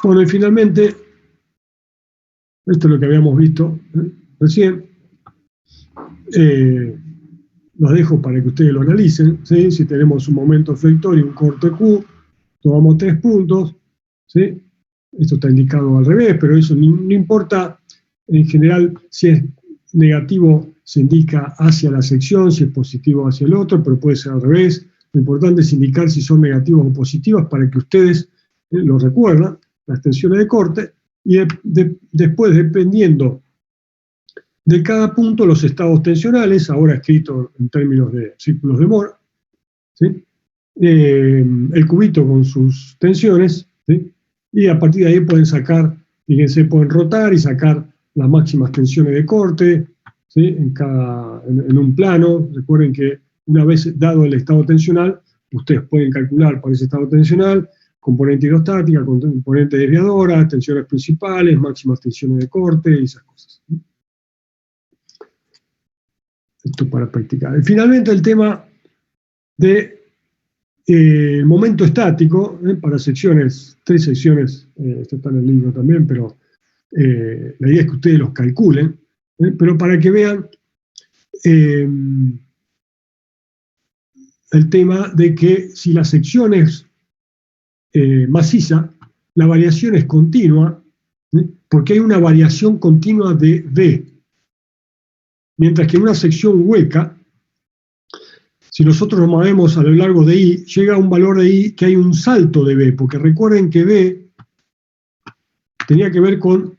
Bueno, y finalmente, esto es lo que habíamos visto recién. Los dejo para que ustedes lo analicen, ¿sí? Si tenemos un momento flector y un corte Q, tomamos 3 puntos, ¿sí? Esto está indicado al revés, pero eso no importa en general si es negativo se indica hacia la sección, si es positivo hacia el otro, pero puede ser al revés. Lo importante es indicar si son negativos o positivas para que ustedes lo recuerden, las tensiones de corte, y después, dependiendo de cada punto, los estados tensionales, ahora escrito en términos de círculos de Moore, ¿sí? El cubito con sus tensiones, ¿sí? Y a partir de ahí pueden sacar, fíjense, pueden rotar y sacar las máximas tensiones de corte, ¿sí? en un plano. Recuerden que una vez dado el estado tensional, ustedes pueden calcular por ese estado tensional componente hidrostática, componente desviadora, tensiones principales, máximas tensiones de corte y esas cosas, ¿sí? Esto para practicar. Y finalmente el tema de el momento estático, para secciones, 3 secciones, esto está en el libro también, pero la idea es que ustedes los calculen, pero para que vean el tema de que si la sección es maciza, la variación es continua, porque hay una variación continua de V, mientras que en una sección hueca, si nosotros nos movemos a lo largo de I, llega a un valor de I que hay un salto de V, porque recuerden que V tenía que ver con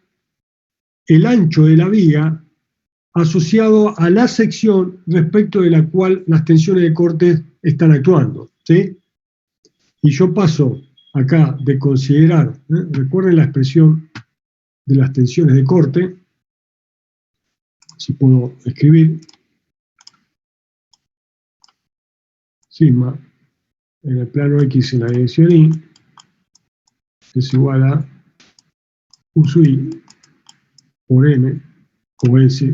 el ancho de la viga asociado a la sección respecto de la cual las tensiones de corte están actuando, ¿sí? Y yo paso acá de considerar, recuerden la expresión de las tensiones de corte, si puedo escribir, sigma en el plano X en la dirección Y es igual a U sub I por M o S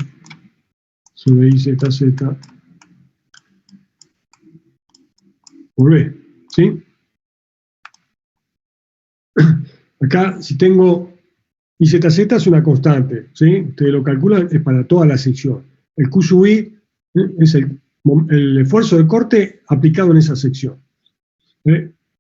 sobre I Z Z por B, ¿sí? Acá, si tengo IZZ es una constante, ¿sí? Ustedes lo calculan, es para toda la sección. El Q sub I es el esfuerzo de corte aplicado en esa sección.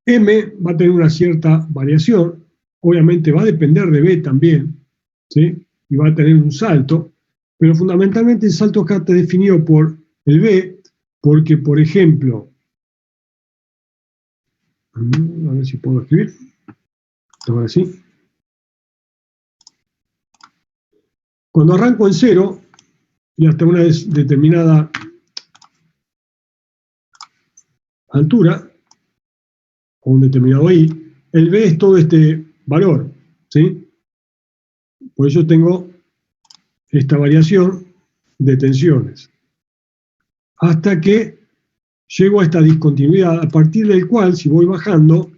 M va a tener una cierta variación, obviamente va a depender de B también, ¿sí? Y va a tener un salto, pero fundamentalmente el salto acá está definido por el B, porque, por ejemplo, a ver si puedo escribir, ahora sí. Cuando arranco en 0 y hasta una determinada altura, o un determinado I, el B es todo este valor, ¿sí? Por eso tengo esta variación de tensiones. Hasta que llego a esta discontinuidad, a partir del cual, si voy bajando,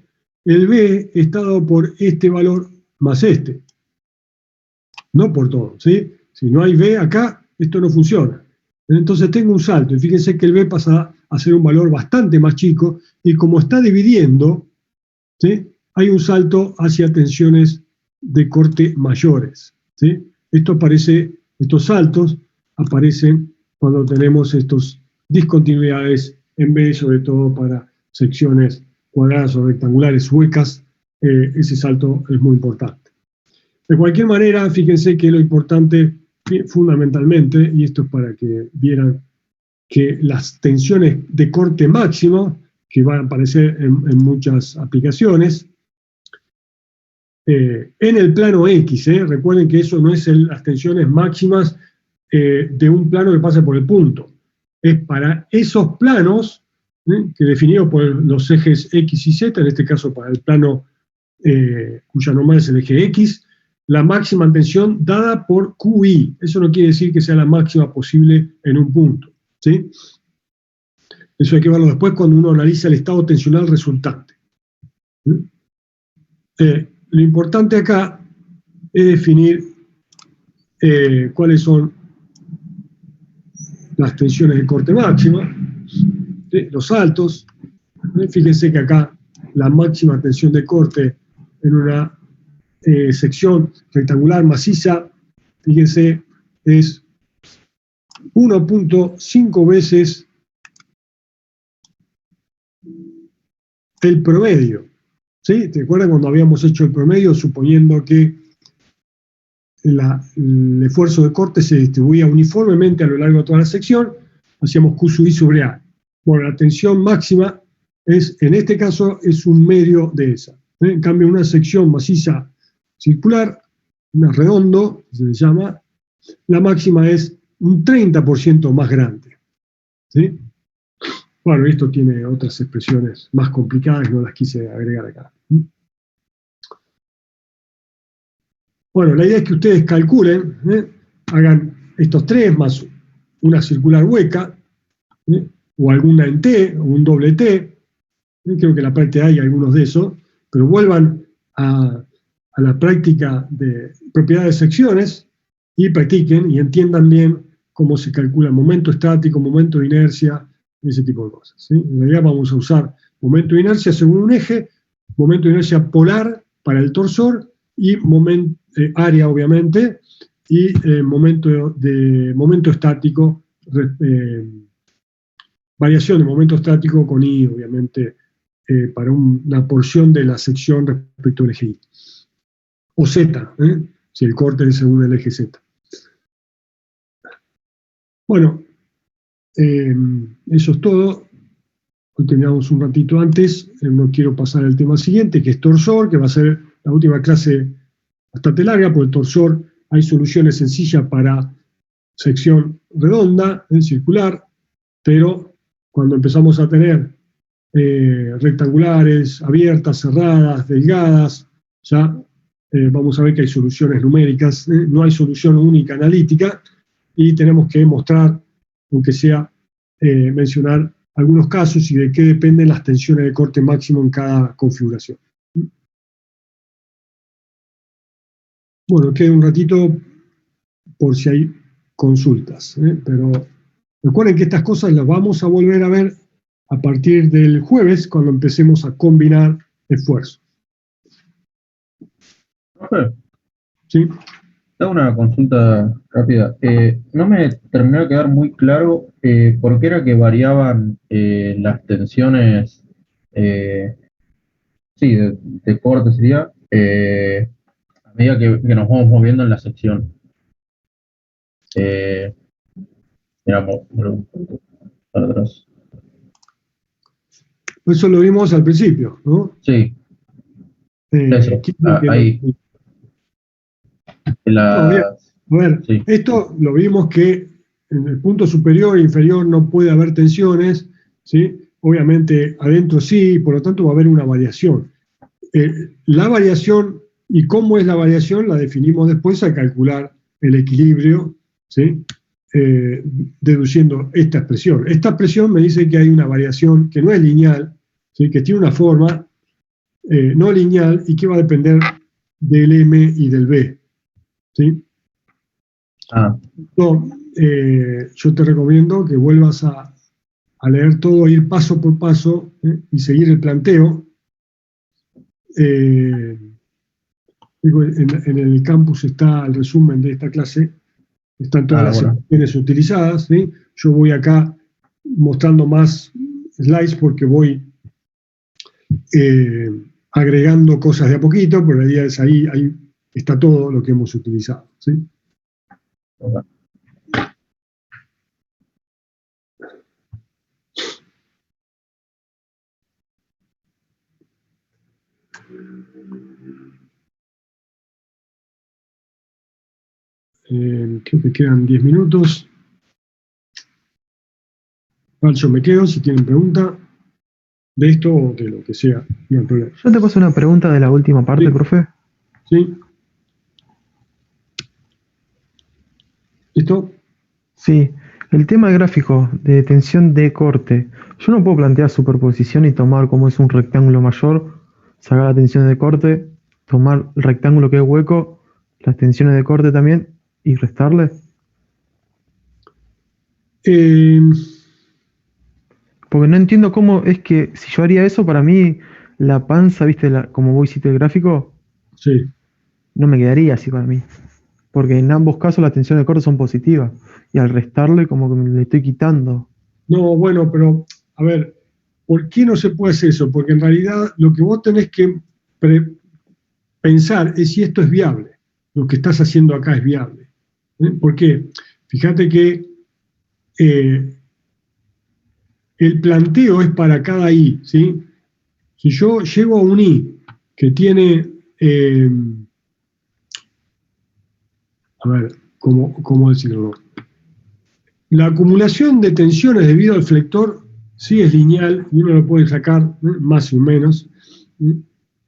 el B está dado por este valor más este. No por todo, ¿sí? Si no hay B acá, esto no funciona. Entonces tengo un salto, y fíjense que el B pasa a ser un valor bastante más chico, y como está dividiendo, ¿sí? Hay un salto hacia tensiones de corte mayores, ¿sí? Estos saltos aparecen cuando tenemos estas discontinuidades en B, sobre todo para secciones cuadradas o rectangulares huecas, ese salto es muy importante. De cualquier manera, fíjense que lo importante fundamentalmente, y esto es para que vieran que las tensiones de corte máximo, que van a aparecer en muchas aplicaciones, en el plano X, recuerden que eso no es las tensiones máximas de un plano que pasa por el punto, es para esos planos, que definidos por los ejes X y Z, en este caso para el plano cuya normal es el eje X, la máxima tensión dada por QI. Eso no quiere decir que sea la máxima posible en un punto, ¿sí? Eso hay que verlo después cuando uno analiza el estado tensional resultante. Lo importante acá es definir cuáles son las tensiones de corte máxima, ¿sí? Los saltos. Fíjense que acá la máxima tensión de corte en una sección rectangular maciza, fíjense, es 1.5 veces el promedio, ¿sí? ¿Te acuerdas cuando habíamos hecho el promedio suponiendo que el esfuerzo de corte se distribuía uniformemente a lo largo de toda la sección, hacíamos Q sub I sobre A. Bueno, la tensión máxima en este caso, es un medio de esa. En cambio, una sección maciza circular, una redondo, se llama, la máxima es un 30% más grande. ¿Sí? Bueno, esto tiene otras expresiones más complicadas, no las quise agregar acá. Bueno, la idea es que ustedes calculen, hagan estos tres más una circular hueca, o alguna en T, o un doble T, creo que en la práctica hay algunos de esos, pero vuelvan a la práctica de propiedades de secciones y practiquen y entiendan bien cómo se calcula momento estático, momento de inercia, ese tipo de cosas. ¿Sí? En realidad vamos a usar momento de inercia según un eje, momento de inercia polar para el torsor y área, obviamente, y momento estático, variación de momento estático con I, obviamente, para una porción de la sección respecto al eje Y. O Z, si el corte es según el eje Z. Bueno, eso es todo. Hoy terminamos un ratito antes, no quiero pasar al tema siguiente, que es torsor, que va a ser la última clase bastante larga, porque el torsor hay soluciones sencillas para sección redonda, circular, pero cuando empezamos a tener rectangulares, abiertas, cerradas, delgadas, ya vamos a ver que hay soluciones numéricas, no hay solución única analítica, y tenemos que mostrar, aunque sea mencionar algunos casos y de qué dependen las tensiones de corte máximo en cada configuración. Bueno, queda un ratito por si hay consultas, pero recuerden que estas cosas las vamos a volver a ver a partir del jueves, cuando empecemos a combinar esfuerzos. Profe, ¿Sí? tengo una consulta rápida. No me terminó de quedar muy claro por qué era que variaban las tensiones de corte sería, a medida que nos vamos moviendo en la sección. Miramos para atrás. Eso lo vimos al principio, ¿no? Sí. Eso. Ahí. A ver, sí. Esto lo vimos que en el punto superior e inferior no puede haber tensiones, ¿sí? Obviamente adentro sí, por lo tanto va a haber una variación. La variación y cómo es la variación la definimos después al calcular el equilibrio, ¿sí? Deduciendo esta expresión. Esta expresión me dice que hay una variación que no es lineal, ¿sí? Que tiene una forma no lineal y que va a depender del M y del B. ¿Sí? Yo te recomiendo que vuelvas a leer todo, ir paso por paso y seguir el planteo. En el campus está el resumen de esta clase, están todas las expresiones utilizadas. ¿Sí? Yo voy acá mostrando más slides porque voy agregando cosas de a poquito, pero la idea es ahí está todo lo que hemos utilizado. ¿Sí? Creo que quedan 10 minutos. Yo me quedo si tienen pregunta de esto o de lo que sea. No hay problema. Yo te paso una pregunta de la última parte, sí. Profe. Sí. ¿Listo? Sí. El tema gráfico de tensión de corte. Yo no puedo plantear superposición y tomar como es un rectángulo mayor, sacar la tensión de corte, tomar el rectángulo que es hueco, las tensiones de corte también, y restarle. Porque no entiendo cómo es que si yo haría eso, para mí la panza, ¿viste? Como vos hiciste el gráfico, sí. No me quedaría así para mí. Porque en ambos casos las tensiones de corte son positivas. Y al restarle como que me le estoy quitando. No, bueno, pero a ver, ¿por qué no se puede hacer eso? Porque en realidad lo que vos tenés que pensar es si esto es viable. lo que estás haciendo acá es viable. ¿Por qué? Fíjate que el planteo es para cada I, ¿sí? Si yo llego a un I que tiene, a ver, ¿cómo decirlo? La acumulación de tensiones debido al flector sí es lineal, y uno lo puede sacar más o menos,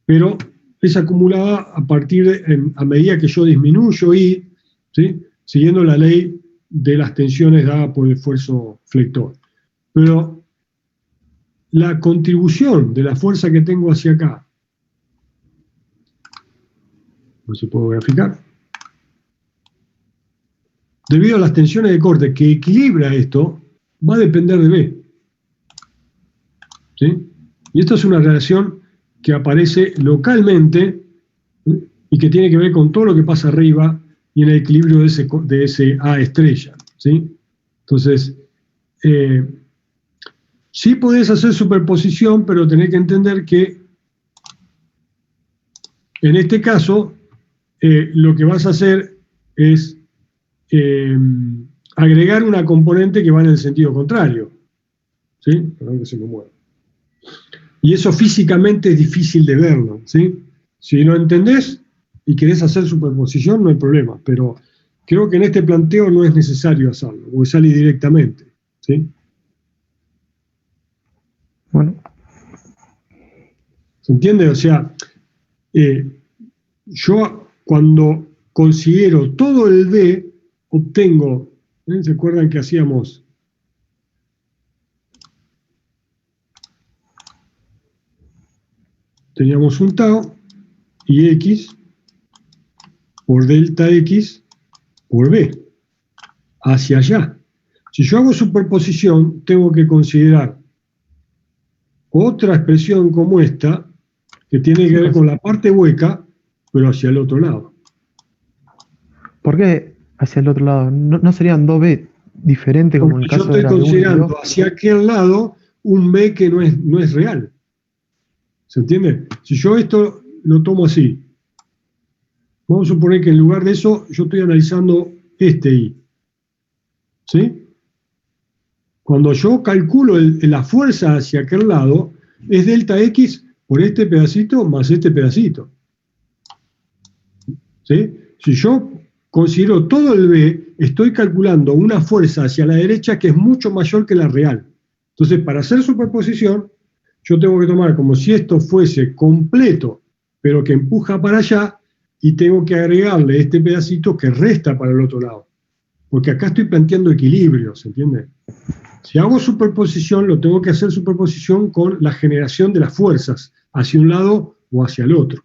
pero es acumulada a medida que yo disminuyo I, ¿sí? Siguiendo la ley de las tensiones dadas por el esfuerzo flector. Pero la contribución de la fuerza que tengo hacia acá, no se puede graficar, debido a las tensiones de corte que equilibra esto, va a depender de B. ¿Sí? Y esto es una relación que aparece localmente, ¿sí? Y que tiene que ver con todo lo que pasa arriba y en el equilibrio de ese A estrella, ¿sí? Entonces, sí podés hacer superposición, pero tenés que entender que en este caso lo que vas a hacer es agregar una componente que va en el sentido contrario, ¿sí? Perdón que se me mueva. Y eso físicamente es difícil de verlo, ¿sí? Si lo entendés y querés hacer superposición, no hay problema, pero creo que en este planteo no es necesario hacerlo, porque sale directamente, ¿sí? Bueno. ¿Se entiende? O sea, yo cuando considero todo el B, obtengo, ¿se acuerdan que hacíamos? Teníamos un tau y X por delta X por B, hacia allá. Si yo hago superposición, tengo que considerar otra expresión como esta, que tiene que ver con la parte hueca, pero hacia el otro lado. ¿Por qué hacia el otro lado? ¿No serían dos B diferentes como en el caso de la yo estoy considerando hacia aquel lado un B que no es real. ¿Se entiende? Si yo esto lo tomo así, vamos a suponer que en lugar de eso yo estoy analizando este I. ¿Sí? Cuando yo calculo la fuerza hacia aquel lado, es delta X por este pedacito más este pedacito. ¿Sí? Si yo considero todo el B, estoy calculando una fuerza hacia la derecha que es mucho mayor que la real. Entonces, para hacer superposición, yo tengo que tomar como si esto fuese completo, pero que empuja para allá, y tengo que agregarle este pedacito que resta para el otro lado. Porque acá estoy planteando equilibrio, ¿se entiende? Si hago superposición, lo tengo que hacer superposición con la generación de las fuerzas, hacia un lado o hacia el otro.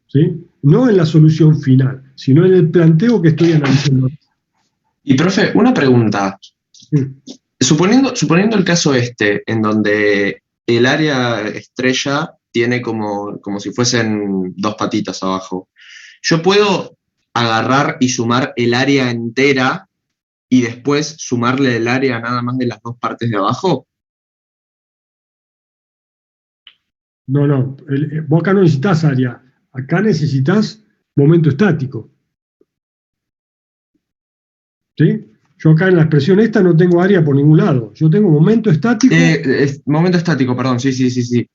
¿Sí? No en la solución final, sino en el planteo que estoy analizando. Y profe, una pregunta. Sí. Suponiendo el caso en donde el área estrella tiene como si fuesen dos patitas abajo, ¿yo puedo agarrar y sumar el área entera y después sumarle el área nada más de las dos partes de abajo? No, vos acá no necesitas área, acá necesitas momento estático. ¿Sí? Yo acá en la expresión esta no tengo área por ningún lado. Yo tengo momento estático. Momento estático, perdón, sí. Sí.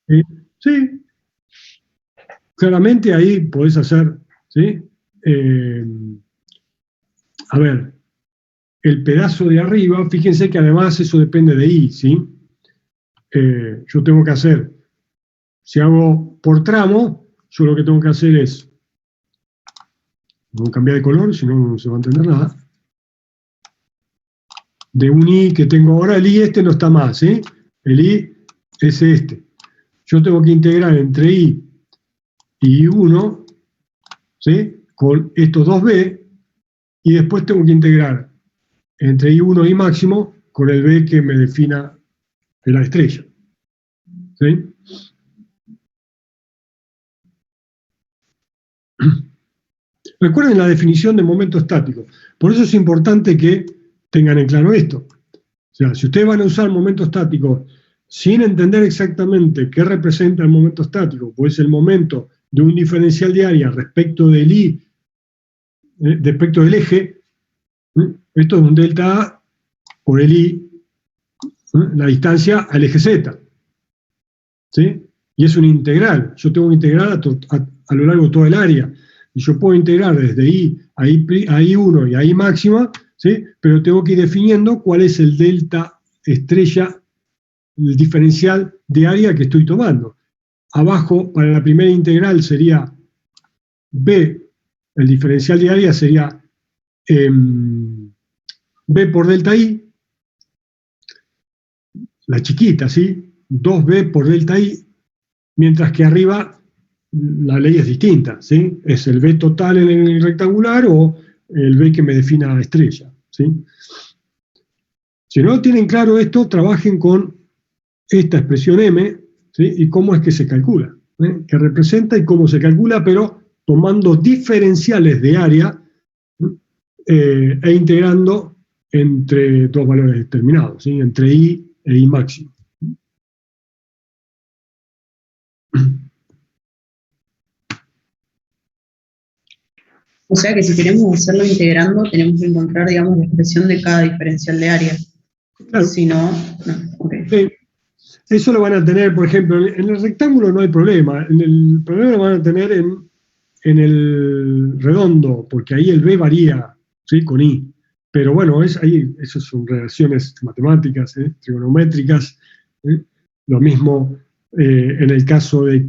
Claramente ahí podés hacer, ¿sí? A ver, el pedazo de arriba, fíjense que además eso depende de I, ¿sí? Yo tengo que hacer, si hago por tramo, yo lo que tengo que hacer es, no cambiar de color, si no, no se va a entender nada. De un I que tengo ahora, el I este no está más, ¿sí? El I es este. Yo tengo que integrar entre I y I1, ¿sí? Con estos dos B, y después tengo que integrar entre I1 y I máximo con el B que me defina la estrella. ¿Sí? Recuerden la definición de momento estático. Por eso es importante que tengan en claro esto. O sea, si ustedes van a usar momento estático sin entender exactamente qué representa el momento estático, pues el momento de un diferencial de área respecto del I, respecto del eje, esto es un delta A por el I, la distancia al eje Z, ¿sí? Y es una integral, yo tengo que integrar a lo largo de toda el área, y yo puedo integrar desde I a I1 y a I máxima, ¿sí? Pero tengo que ir definiendo cuál es el delta estrella, el diferencial de área que estoy tomando. Abajo, para la primera integral sería B, el diferencial de área sería B por delta I, la chiquita, ¿sí? 2B por delta I, mientras que arriba la ley es distinta, ¿sí? Es el B total en el rectangular o el B que me defina estrella, ¿sí? Si no tienen claro esto, trabajen con esta expresión M, ¿sí? Y cómo es que se calcula, qué representa y cómo se calcula, pero tomando diferenciales de área e integrando entre dos valores determinados, ¿sí? Entre I e I máximo. O sea que si queremos hacerlo integrando, tenemos que encontrar, digamos, la expresión de cada diferencial de área. Claro. Si no, no. Okay. Sí. Eso lo van a tener, por ejemplo, en el rectángulo no hay problema. El problema lo van a tener en el redondo, porque ahí el B varía, ¿sí? Con I. Pero bueno, eso son relaciones matemáticas, trigonométricas. Lo mismo en el caso de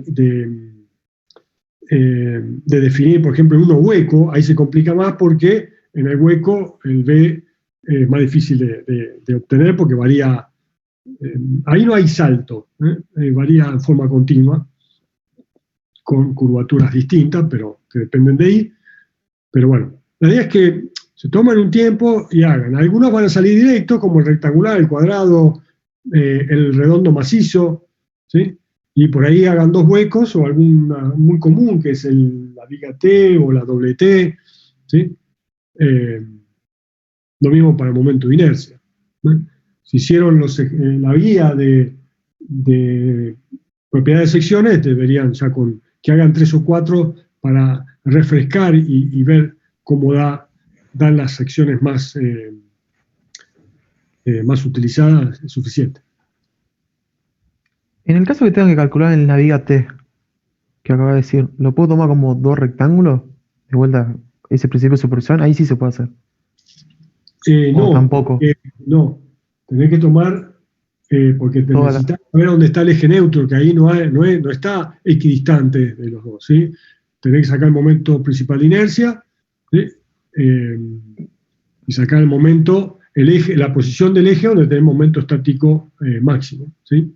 definir, por ejemplo, uno hueco, ahí se complica más porque en el hueco el B es más difícil de obtener porque varía, ahí no hay salto, varía en forma continua, con curvaturas distintas, pero que dependen de I. Pero bueno, la idea es que se toman un tiempo y hagan. Algunos van a salir directos, como el rectangular, el cuadrado, el redondo macizo, ¿sí? Y por ahí hagan dos huecos o alguna muy común, que es la viga T o la doble T, ¿sí? Lo mismo para el momento de inercia, ¿no? Si hicieron la guía de propiedades de secciones, deberían ya que hagan 3 o 4 para refrescar y ver cómo dan las secciones más utilizadas, es suficiente. En el caso que tenga que calcular en la viga T, que acaba de decir, ¿lo puedo tomar como dos rectángulos? De vuelta, ese principio de superposición, ahí sí se puede hacer. No, tampoco. No, tenés que tomar, porque necesitas saber dónde está el eje neutro, que ahí no está equidistante de los dos, ¿sí? Tenés que sacar el momento principal de inercia, ¿sí? Y sacar el momento, la posición del eje donde tenés momento estático máximo, ¿sí?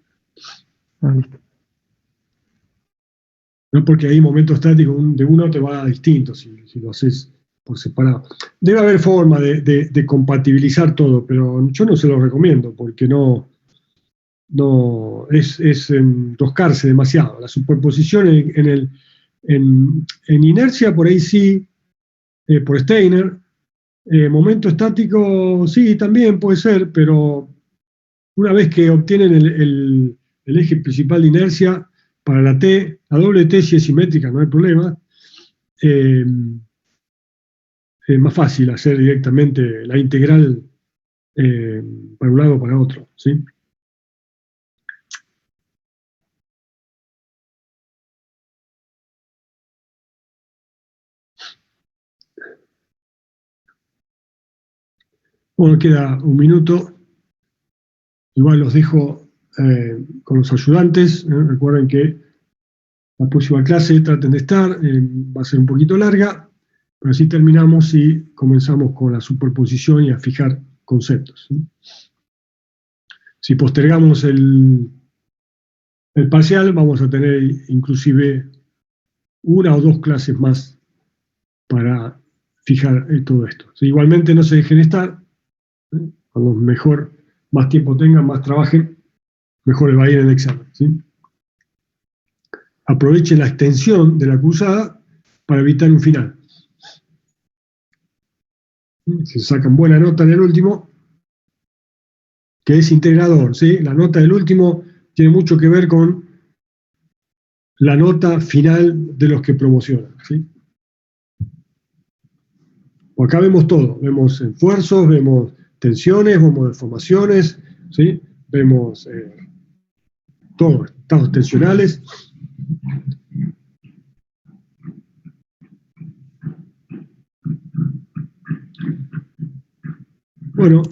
No, porque ahí momento estático de uno te va distinto si lo haces por separado. Debe haber forma de compatibilizar todo, pero yo no se lo recomiendo porque no es enroscarse demasiado. La superposición en inercia por ahí sí, por Steiner. Momento estático sí, también puede ser, pero una vez que obtienen el eje principal de inercia, para la T, la doble T si es simétrica no hay problema, es más fácil hacer directamente la integral para un lado o para otro, ¿sí? Bueno, queda un minuto. Igual los dejo con los ayudantes. Recuerden que la próxima clase traten de estar, va a ser un poquito larga, pero así terminamos y comenzamos con la superposición y a fijar conceptos, ¿sí? Si postergamos el parcial, vamos a tener inclusive 1 o 2 clases más para fijar todo esto. ¿Sí? Igualmente no se dejen estar, cuando más tiempo tengan, más trabajen, mejor les va a ir en el examen, ¿sí? Aprovechen la extensión de la cursada para evitar un final. Si sacan buena nota en el último, que es integrador, ¿sí? La nota del último tiene mucho que ver con la nota final de los que promocionan, ¿sí? Acá vemos todo, vemos esfuerzos, vemos tensiones, vemos deformaciones, ¿sí? Vemos todo, estados tensionales. Bueno,